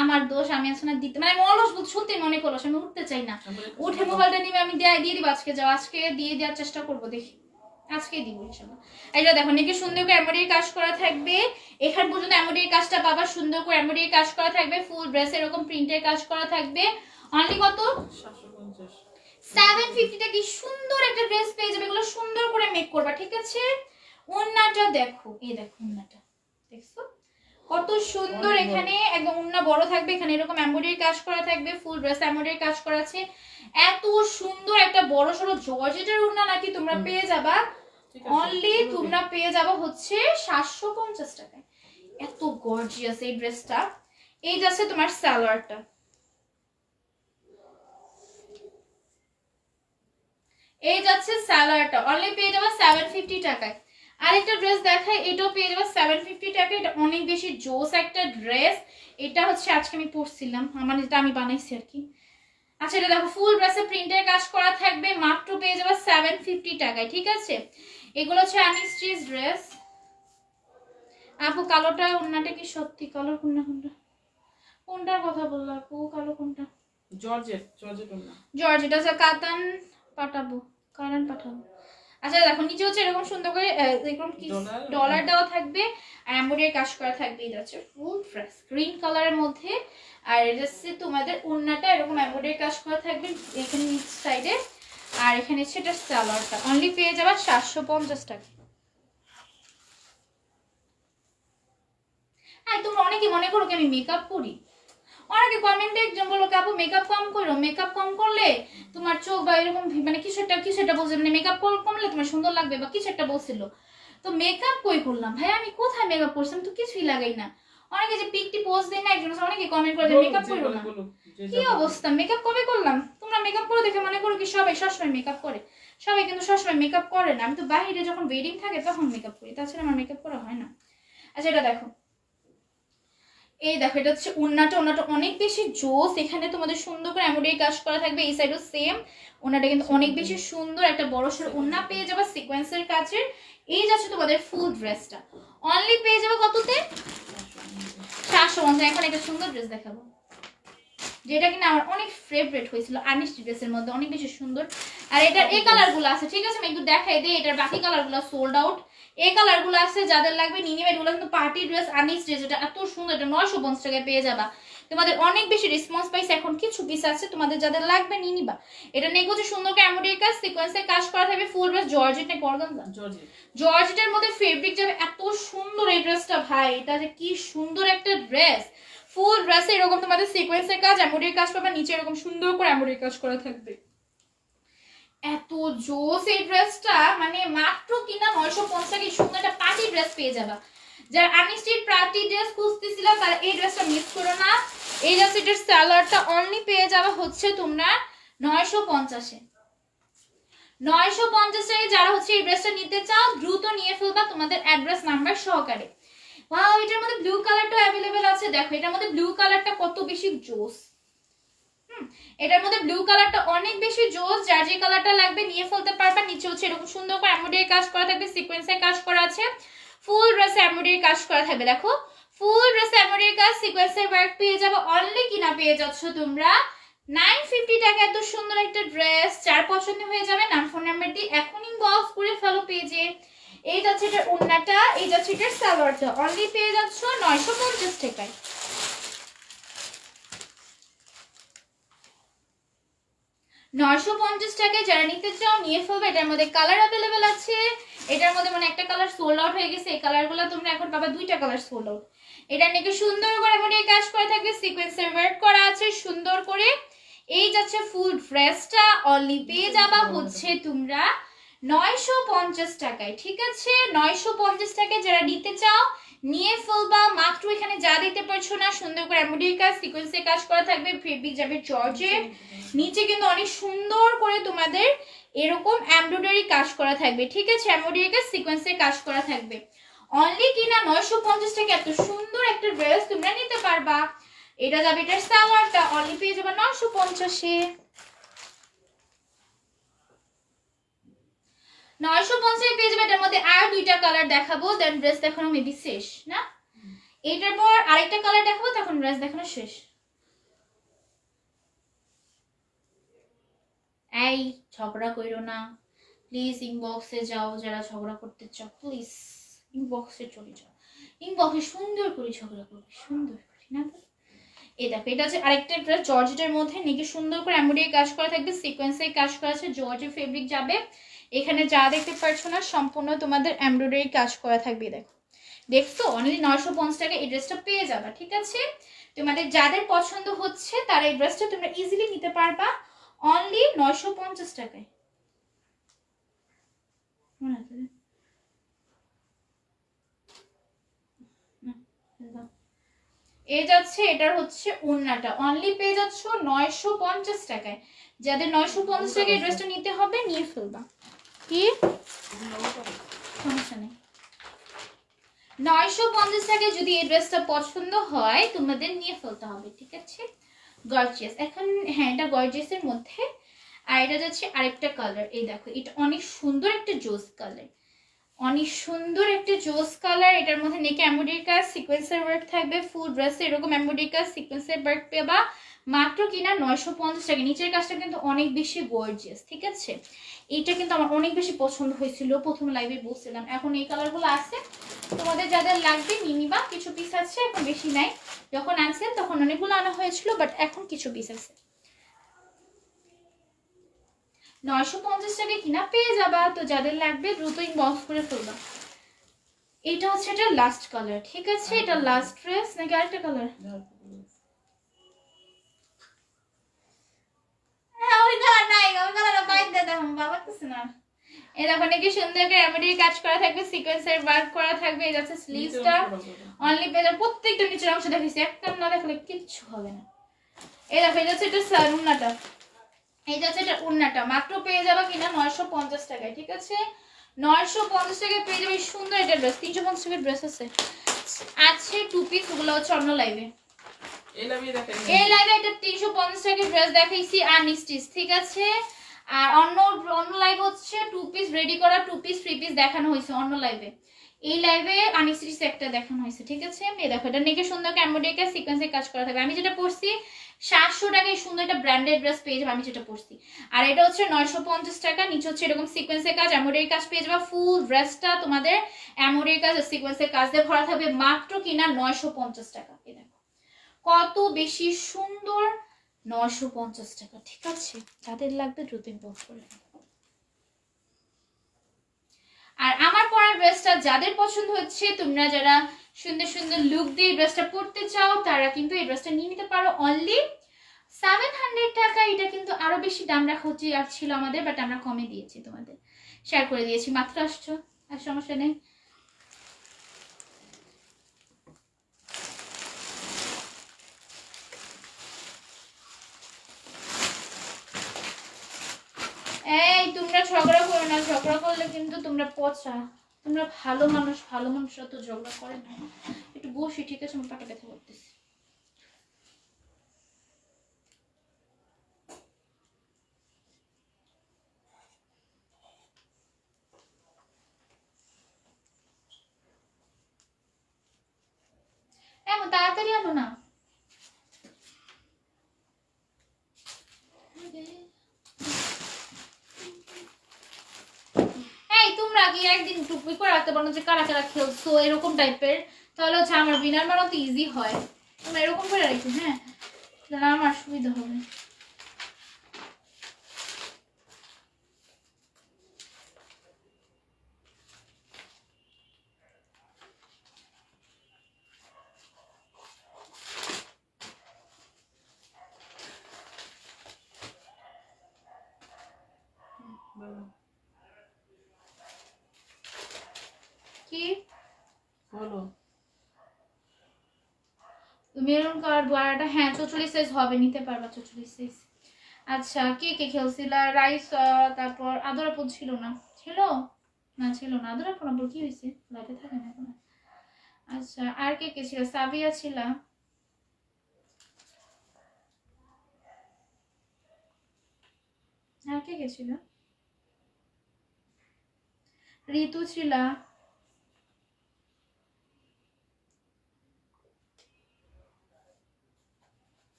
আমার দোষ। আমি আসলে দিতে মানে আমি অলস বলতে, সত্যি আমি অনেক অলস, আমি উঠতে চাই না। উঠে মোবাইলটা নিয়ে আমি দিয়ে দিব আজকে, যাও আজকে দিয়ে দেওয়ার চেষ্টা করবো, দেখি আজকে দিব ইনশাআল্লাহ। এটা দেখো, নাকি সুন্দর করে এমব্রয়ডারি কাজ করা থাকবে এখান পর্যন্ত, এমব্রয়ডারি কাজটা পাবা, সুন্দর করে এমব্রয়ডারি কাজ করা থাকবে, ফুল ড্রেস এরকম প্রিন্টের কাজ করা থাকবে। অনলি কত? 750। 750 টা কি সুন্দর একটা ড্রেস পেয়ে যাবে, এগুলো সুন্দর করে মেক করবা, ঠিক আছে? ওন্নাটা দেখো, এই দেখো ওন্নাটা, দেখছো কত সুন্দর? এখানে একদম ওন্না বড় থাকবে, এখানে এরকম এমব্রয়ডারি কাজ করা থাকবে, ফুল ড্রেস এমব্রয়ডারি কাজ করা আছে। এত সুন্দর একটা বড় সরো জর্জেটের ওন্না নাকি তোমরা পেয়ে যাবা, অনলি তোমরা পেয়ে যাবা হচ্ছে 750 টাকায়। এত গর্জিয়াস এই ড্রেসটা। এই যাচ্ছে তোমার সালোয়ারটা, এই যাচ্ছে সালোয়ারটা, অনলি পেয়ে যাবে 750 টাকায়। আরেকটা ড্রেস দেখাই, এটাও পেয়ে যাবে 750 টাকা। এটা অনেক বেশি জোস একটা ড্রেস। এটা হচ্ছে আজকে আমি পরছিলাম, আমার এটা আমি বানাইছি আর কি। আচ্ছা এটা দেখো ফুল ড্রেসে প্রিন্টের কাজ করা থাকবে, মাত্র পেয়ে যাবে 750 টাকায়, ঠিক আছে। এগুলো হচ্ছে আনস্টিচ ড্রেস। আপু কালোটা ওন্নাটা কি সত্যি কালার? কোনটা কোনটার কথা বললো আপু? কালো কোনটা? জর্জেট না। জর্জেট আছে, কাতান পাঠাবো, কারণ পাঠাবো। আচ্ছা দেখো নিচে হচ্ছে এরকম সুন্দর করে এরকম কি ডলার দেওয়া থাকবে আর এমব্রয়ডারি কাজ করা থাকবে। এটা হচ্ছে ফুল ড্রেস গ্রিন কালারের মধ্যে। আর এটা হচ্ছে তোমাদের ওন্নাটা এরকম এমব্রয়ডারি কাজ করা থাকবে এখানে নিচ সাইডে। আর এখানে হচ্ছে এটা সালোয়ারটা অনলি পেয়ে যাবে 750 টাকা। হ্যাঁ তোমরা অনেকে মনে করো কি আমি মেকআপ করি, অনেকে কমেন্টে একজন বলো আপু মেকআপ কম করো, মেকআপ কম করলে তোমার চোখ বা এরকম মানে কিছু একটা বলছে, মানে মেকআপ কমলে তোমার সুন্দর লাগবে বা কিছু একটা বলছিল। তো মেকআপ কই করলাম ভাই, আমি কোথায় মেকআপ করছি? আমি তো কিছুই লাগাই না। অনেকে যে পিকটি পোস্ট দেয় না, একজন অনেকে কমেন্ট করে যে মেকআপ করো না। কি অবস্থা, মেকআপ কবে করলাম? তোমরা মেকআপ করে দেখে মনে করো কি সবাই সবসময় মেকআপ করে? সবাই কিন্তু সবসময় মেকআপ করে না। আমি তো বাইরে যখন ওয়েডিং থাকে তখন মেকআপ করি, তাছাড়া আমার মেকআপ করা হয় না। আচ্ছা এটা দেখো, এই দেখো এটা হচ্ছে ওন্নাটা অনেক বেশি জোস। এখানে তোমাদের সুন্দর করে এমব্রয়ডারি কাজ করা থাকবে, এই সাইডও সেম। ওন্নাটা কিন্তু অনেক বেশি সুন্দর, একটা বড়সড় ওন্না পেয়ে যাবে সিকোয়েন্সের কাজের। এই যাচ্ছে তোমাদের ফুল ড্রেসটা অনলি পেয়ে যাবে কততে? 750। এখন একটা সুন্দর ড্রেস দেখাবো যেটা কিনা আমার অনেক ফেভারিট হয়েছিল, আর্নিস্ট ড্রেসের মধ্যে অনেক বেশি সুন্দর। আর এটার এই কালারগুলো আছে, ঠিক আছে আমি একটু দেখাই দিই। এটার বাকি কালারগুলো সোল্ড আউট, এই কালারগুলো আছে, যাদের লাগবে নিয়ে নেবে। এগুলো কিন্তু পার্টি ড্রেস, আর্নিস্ট ড্রেস, এটা এত সুন্দর। এটা 950 টাকায় পেয়ে যাবা। তোমাদের অনেক বেশি রেসপন্স পাইছে, এখন কিছু পিস আছে, তোমাদের যাদের লাগবে নিয়ে নিবা। এটা নেই হচ্ছে সুন্দর করে এমব্রয়ডারি কাজ সিকোয়েন্সের কাজ করা থাকবে, ফুল ড্রেস জর্জেট না অর্গানজা, জর্জেটের মধ্যে ফেব্রিক যাবে। এত সুন্দর এই ড্রেসটা ভাই, এটা যে কি সুন্দর একটা ড্রেস। ফুল ড্রেসে এরকম তোমাদের সিকোয়েন্সের কাজ, এমব্রয়ডারি কাজ পাবে, নিচে এরকম সুন্দর করে এমব্রয়ডারি কাজ করা থাকবে। এত জোস এই ড্রেসটা, মানে মাত্র কিনা 950 টাকায় সুন্দর একটা পার্টি ড্রেস পেয়ে যাবা। যারা আর্নিস্টের পার্টি ড্রেস খুঁজতেছিল তারা এই ড্রেসটা মিস করো না। এই জাস্ট এটার সালোয়ারটা অনলি পেয়ে যাবে হচ্ছে তোমরা 950 এ। 950 টাকায় যারা হচ্ছে এই ড্রেসটা নিতে চাও দ্রুত নিয়ে ফেলবা তোমাদের অ্যাড্রেস নাম্বার সহকারে। ওয়াও এটার মধ্যে ব্লু কালারটা অ্যাভেলেবেল আছে, দেখো এটার মধ্যে ব্লু কালারটা কত বেশি জোস। এটার মধ্যে ব্লু কালারটা অনেক বেশি জোস, যার যে কালারটা লাগবে নিয়ে ফেলতে পারবা। নিচে হচ্ছে এরকম সুন্দর করে এমব্রয়ডারি কাজ করা থাকবে, সিকোয়েন্সের কাজ করা আছে, ফুল ড্রেসে এমব্রয়ডারি কাজ করা থাকবে। দেখো ফুল ড্রেসে এমব্রয়ডারি কাজ সিকোয়েন্সের ওয়ার্ক পেয়ে যাবে। অনলি কিনা পেয়ে যাচ্ছ তোমরা 950 টাকা। এত সুন্দর একটা ড্রেস, যার পছন্দ হয়ে যাবে নাম ফোন নাম্বার দিয়ে এখনই ইনবক্স করে ফেলো পেজে। এই যাচ্ছে এটার ওন্নাটা, এই যাচ্ছে এটার সালোয়ারটা অনলি পেয়ে যাচ্ছ 950 টাকায়। 950 টাকায় যারা নিতে চাও নিয়ে ফেলবে। এটার মধ্যে কালার অ্যাভেলেবেল আছে, এটার মধ্যে মানে একটা কালার সোল্ড আউট হয়ে গেছে, এই কালারগুলো তোমরা এখন পাবা, দুইটা কালার সোল্ড আউট। এটা নাকি সুন্দর করে এমব্রয়ডারি কাজ করা থাকবে, সিকোয়েন্সের ওয়ার্ক করা আছে সুন্দর করে। এই যাচ্ছে ফুল ড্রেসটা অনলি পেয়ে যাবা হচ্ছে তোমরা 950 টাকায়, ঠিক আছে। 950 টাকায় যারা নিতে চাও নিয়ে ফেলবা মাত্র। এখানে যা দিতে পারছো না, সুন্দর করে এমব্রয়ডারি কাজ সিকোয়েন্সের কাজ করা থাকবে, ফেব্রিক যাবে জর্জেট, নিচে কিন্তু অনেক সুন্দর করে তোমাদের এরকম এমব্রয়ডারি কাজ করা থাকবে, ঠিক আছে। এমব্রয়ডারি কাজ সিকোয়েন্সের কাজ করা থাকবে। অনলি কিনা 950 টাকা এত সুন্দর একটা ড্রেস তোমরা নিতে পারবা। এটা যাবে এটার সালোয়ারটা অনলি পেয়ে যাবে 950 এ। 950 পেয়ে যাবে। এটার মধ্যে আর দুইটা কালার দেখাবো, দেন ড্রেস দেখানো মেবি শেষ না। এটার পর আরেকটা কালার দেখাবো, তখন ড্রেস দেখানো শেষ। এই ঝগড়া কইরো না প্লিজ, ইনবক্সে যাও। যারা ঝগড়া করতে চাও প্লিজ ইনবক্সে চলে যাও, ইনবক্সে সুন্দর করে ঝগড়া করবে, সুন্দর করে না। এই দেখো এটা হচ্ছে আরেকটা ড্রেস জর্জেটের মধ্যে, নাকি সুন্দর করে এমব্রয়ডারি কাজ করা থাকবে, সিকোয়েন্সের কাজ করা আছে, জর্জের ফেব্রিক যাবে। এখানে যা দেখতে পারছো না সম্পূর্ণ তোমাদের এমব্রয়ডারি কাজ করা থাকবে। দেখো দেখছো অনলি 950 টাকা এই ড্রেসটা পেয়ে যাবা, ঠিক আছে। তোমাদের যাদের পছন্দ হচ্ছে তারা এই ড্রেসটা তোমরা ইজিলি নিতে পারবা অনলি 950 টাকায়। এই যাচ্ছে এটার হচ্ছে ওন্নাটা অনলি পেয়ে যাচ্ছ 950 টাকায়। যাদের 950 টাকায় এই ড্রেসটা নিতে হবে নিয়ে ফেলবা। কি সমস্যা নেই। 950 টাকায় যদি এই ড্রেসটা পছন্দ হয় তোমাদের নিয়ে ফেলতে হবে, ঠিক আছে? গর্জিয়াস। এখন হ্যাঁ, এটা গর্জিয়াসের মধ্যে। আর এটা যাচ্ছে আরেকটা কালার, এই দেখো এটা অনেক সুন্দর একটা জোস কালার, অনেক সুন্দর একটা জোস কালার। এটার মধ্যে নেকে এমব্রয়ডারি কাজ, সিকোয়েন্সের ওয়ার্ক থাকবে, ফুল ড্রেসে এরকম এমব্রয়ডারি কাজ, সিকোয়েন্সের ওয়ার্ক পেবা মাত্র কিনা 950 টাকা। নিচের কাজটা কিন্তু অনেক বেশি গর্জিয়াস, ঠিক আছে? এইটা কিন্তু আমার অনেক বেশি পছন্দ হয়েছিল, প্রথম লাইভে বলছিলাম। এখন এই কালারগুলো আছে, তোমাদের যাদের লাগবে নিয়ে নিবা। কিছু পিস আছে, এখন বেশি নাই। যখন আনছেন তখন অনেকগুলো আনা হয়েছিল, বাট এখন কিছু পিস আছে। 950 টাকা কিনা পেয়ে যাবা, তো যাদের লাগবে দ্রুত ইনবক্স করে ফেলবা। এটা হচ্ছে এটা লাস্ট কালার, ঠিক আছে? এটা লাস্ট ড্রেস নাকি আরেকটা কালার? হ্যাঁ, ওই কালার নাই, ওই কালারটা বাইরে দেখো, ভালো লাগতেছে না। এই দেখো নাকি সুন্দর করে এমব্রয়ডারি কাজ করা থাকবে, সিকোয়েন্সের ওয়ার্ক করা থাকবে। এই যাচ্ছে স্লিভসটা, অনলি পেজ প্রত্যেকটা নিচের অংশ দেখাইছি, একটা না দেখলে কিচ্ছু হবে না। এই দেখো এই যাচ্ছে এটা উন্নাটা, এই যাচ্ছে এটা উন্নাটা। মাত্র পেয়ে যাবা কিনা 950 টাকায়, ঠিক আছে? 950 টাকায় পেয়ে যাবে সুন্দর একটা ড্রেস। 350 টাকার ড্রেস আছে, আছে টু পিস, ওগুলো হচ্ছে অন্য লাইভে। এই লাইভে এটা 350 টাকার ড্রেস দেখাইছি আনস্টিচ, ঠিক আছে? আর অন্য অন্য লাইভ হচ্ছে টু পিস রেডি করা, টু পিস থ্রি পিস দেখানো হয়েছে অন্য লাইভে। এই লাইভে আনস্টিচ একটা দেখানো হয়েছে, ঠিক আছে? এই দেখো এটা নেকে সুন্দর এমব্রয়ডারি কাজ, সিকোয়েন্সে কাজ করা থাকবে। আমি যেটা পরছি 700 টাকায় সুন্দর একটা ব্র্যান্ডেড ড্রেস পেয়ে যাবে, আমি যেটা পরছি। আর এটা হচ্ছে 950 টাকা। নিচে হচ্ছে এরকম সিকোয়েন্সের কাজ, এমব্রয়ডারি কাজ পেয়ে যাবে। ফুল ড্রেসটা তোমাদের এমব্রয়ডারি কাজ আর সিকোয়েন্সের কাজ দিয়ে ভরা থাকবে, মাত্র কিনা 950 টাকা। এই দেখো কত বেশি সুন্দর, 950 টাকা, ঠিক আছে? যাদের লাগবে দ্রুত ইনবক্স করে। আর আমার পরা ড্রেসটা যাদের পছন্দ হচ্ছে, তোমরা যারা সুন্দর সুন্দর লুক দিয়ে ড্রেসটা পরতে চাও, তারা কিন্তু এই ড্রেসটা নিয়ে নিতে পারো অনলি 700 টাকা। এটা কিন্তু আরো বেশি দাম রাখা হচ্ছে আর ছিল আমাদের, বাট আমরা কমে দিয়েছি, তোমাদের শেয়ার করে দিয়েছি। মাত্র আসছো, আর সমস্যা নেই। এই তোমরা ঝগড়া করো না, ঝগড়া করলে কিন্তু তোমরা পচা। তোমরা ভালো মানুষ, ভালো মানুষরা তো ঝগড়া করে না। একটু বসি, ঠিক আছে? আমার পাটা ব্যথা করতেছে। এমন তাড়াতাড়ি আনো না। এই তোমরা কি একদিন টুকরি করে রাখতে পারো যে কারা কারা খেলছো এরকম টাইপের? তাহলে হচ্ছে আমার বিনার বানাতে ইজি হয়। তোমরা এরকম করে রাখো, হ্যাঁ, তাহলে আমার সুবিধা হবে। কি বলো? মেরুন কালার বড়াটা, হ্যাঁ 44 সাইজ হবে, নিতে পারবা 44 সাইজ। আচ্ছা, কে কে খেলছিলা? রাইস, তারপর আদরাপুর ছিল না? ছিল না, ছিল না। আদরাপুর আবার কি হয়েছে, লাইভে থাকে না এখন। আচ্ছা, আর কে কে ছিল? সাবিয়া ছিল, আর কে কে ছিল? ঋতু ছিল,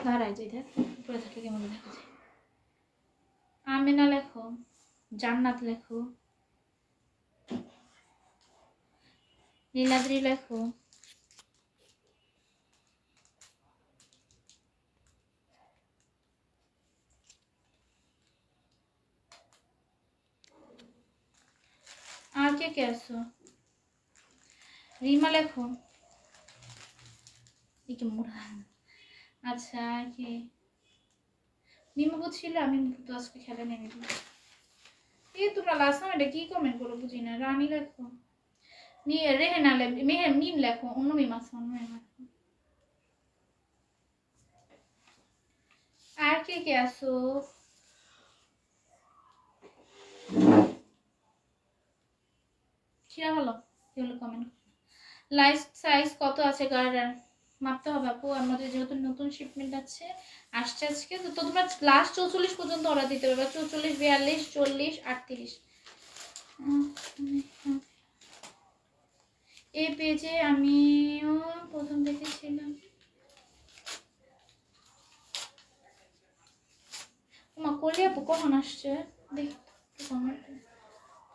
দাঁড়াই যাই, দেখ উপরে থাকলে কেমন দেখা যায়। আমিনা লেখো, জান্নাত লেখো, নীলাদ্রি লেখো। আর কে কে আছো? রিমা লেখো, একটু মোড়া। আচ্ছা, আর কি? মিমু ছিল, আমি তো আজকে খেলে নেমে দিই। এই তোমরা লাস্ট নাম এটা কি কমেন্ট করো বুঝি না। রানী লেখো, রেহেনা লেখো, মেহের মিম লেখো, অন্য মিম আছে, অন্য মিম লেখো। আর কে কে আছো? শিরা ভালো এগুলো কমেন্ট। লাইফ সাইজ কত আছে গার্ডার মাপতে হবে আপু, আমাদের যেহেতু নতুন শিপমেন্ট আছে আসছে আজকে, তো তোমরা লাস্ট 44 পর্যন্ত অর্ডার দিতে পারবে, 44, 42, 40, 38। এই পেজে আমিও প্রথম দেখেছিলাম। মা করলি আপু কখন আসছে দেখি তো কমেন্ট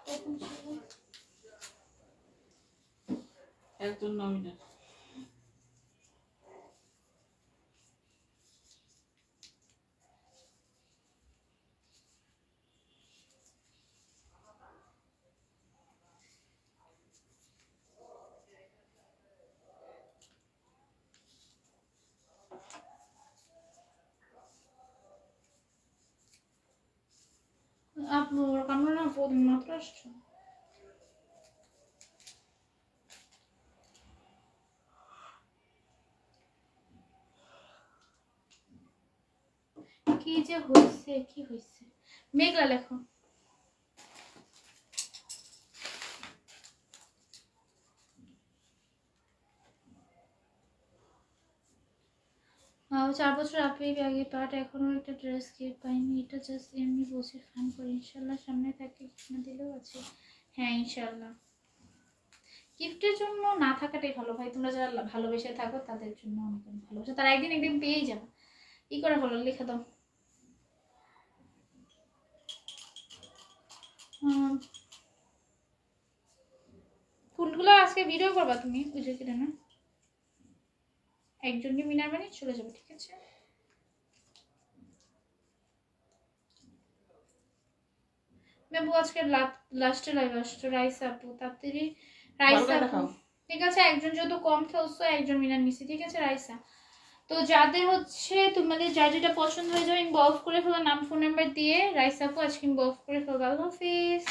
কখন ছিল। একজন নমিনেট। আপু আমরা না মাত্র আসছো। কি যে হয়েছে কি হয়েছে মেঘলা লেখো। ও 4 বছর আপনি আগে পার্ট এখনো একটা ড্রেস গিফট পাইনি, এটা জাস্ট এমনি বসে ফান করি, ইনশাল্লাহ সামনে থাকে কিনা দিলেও আছে। হ্যাঁ ইনশাল্লাহ, গিফটের জন্য না থাকাটাই ভালো ভাই, তোমরা যারা ভালোবেসে থাকো তাদের জন্য অনেক ভালোবাসা, তারা একদিন একদিন পেয়েই যাবে। কি করে হলো লিখে দাও। ফুলগুলো আজকে ভিডিও করবা তুমি বুঝে কিনা না, একজনকে মিনার বানিয়ে চলে যাবে ঠিক আছে। মেবু আজকে লাস্টে লাইভ আসছো রাইসা আপু, তাড়াতাড়ি রাইসা আপু ঠিক আছে, একজন যেহেতু কম খেলছো একজন মিনার নিছি ঠিক আছে রাইসা। তো যাদের হচ্ছে তোমাদের যার যেটা পছন্দ হয়ে যাবে ইনবক্স করে ফেলো নাম ফোন নাম্বার দিয়ে, রাইসা আপু আজকে ইনবক্স করে ফেলো। আল্লাহ হাফিজ।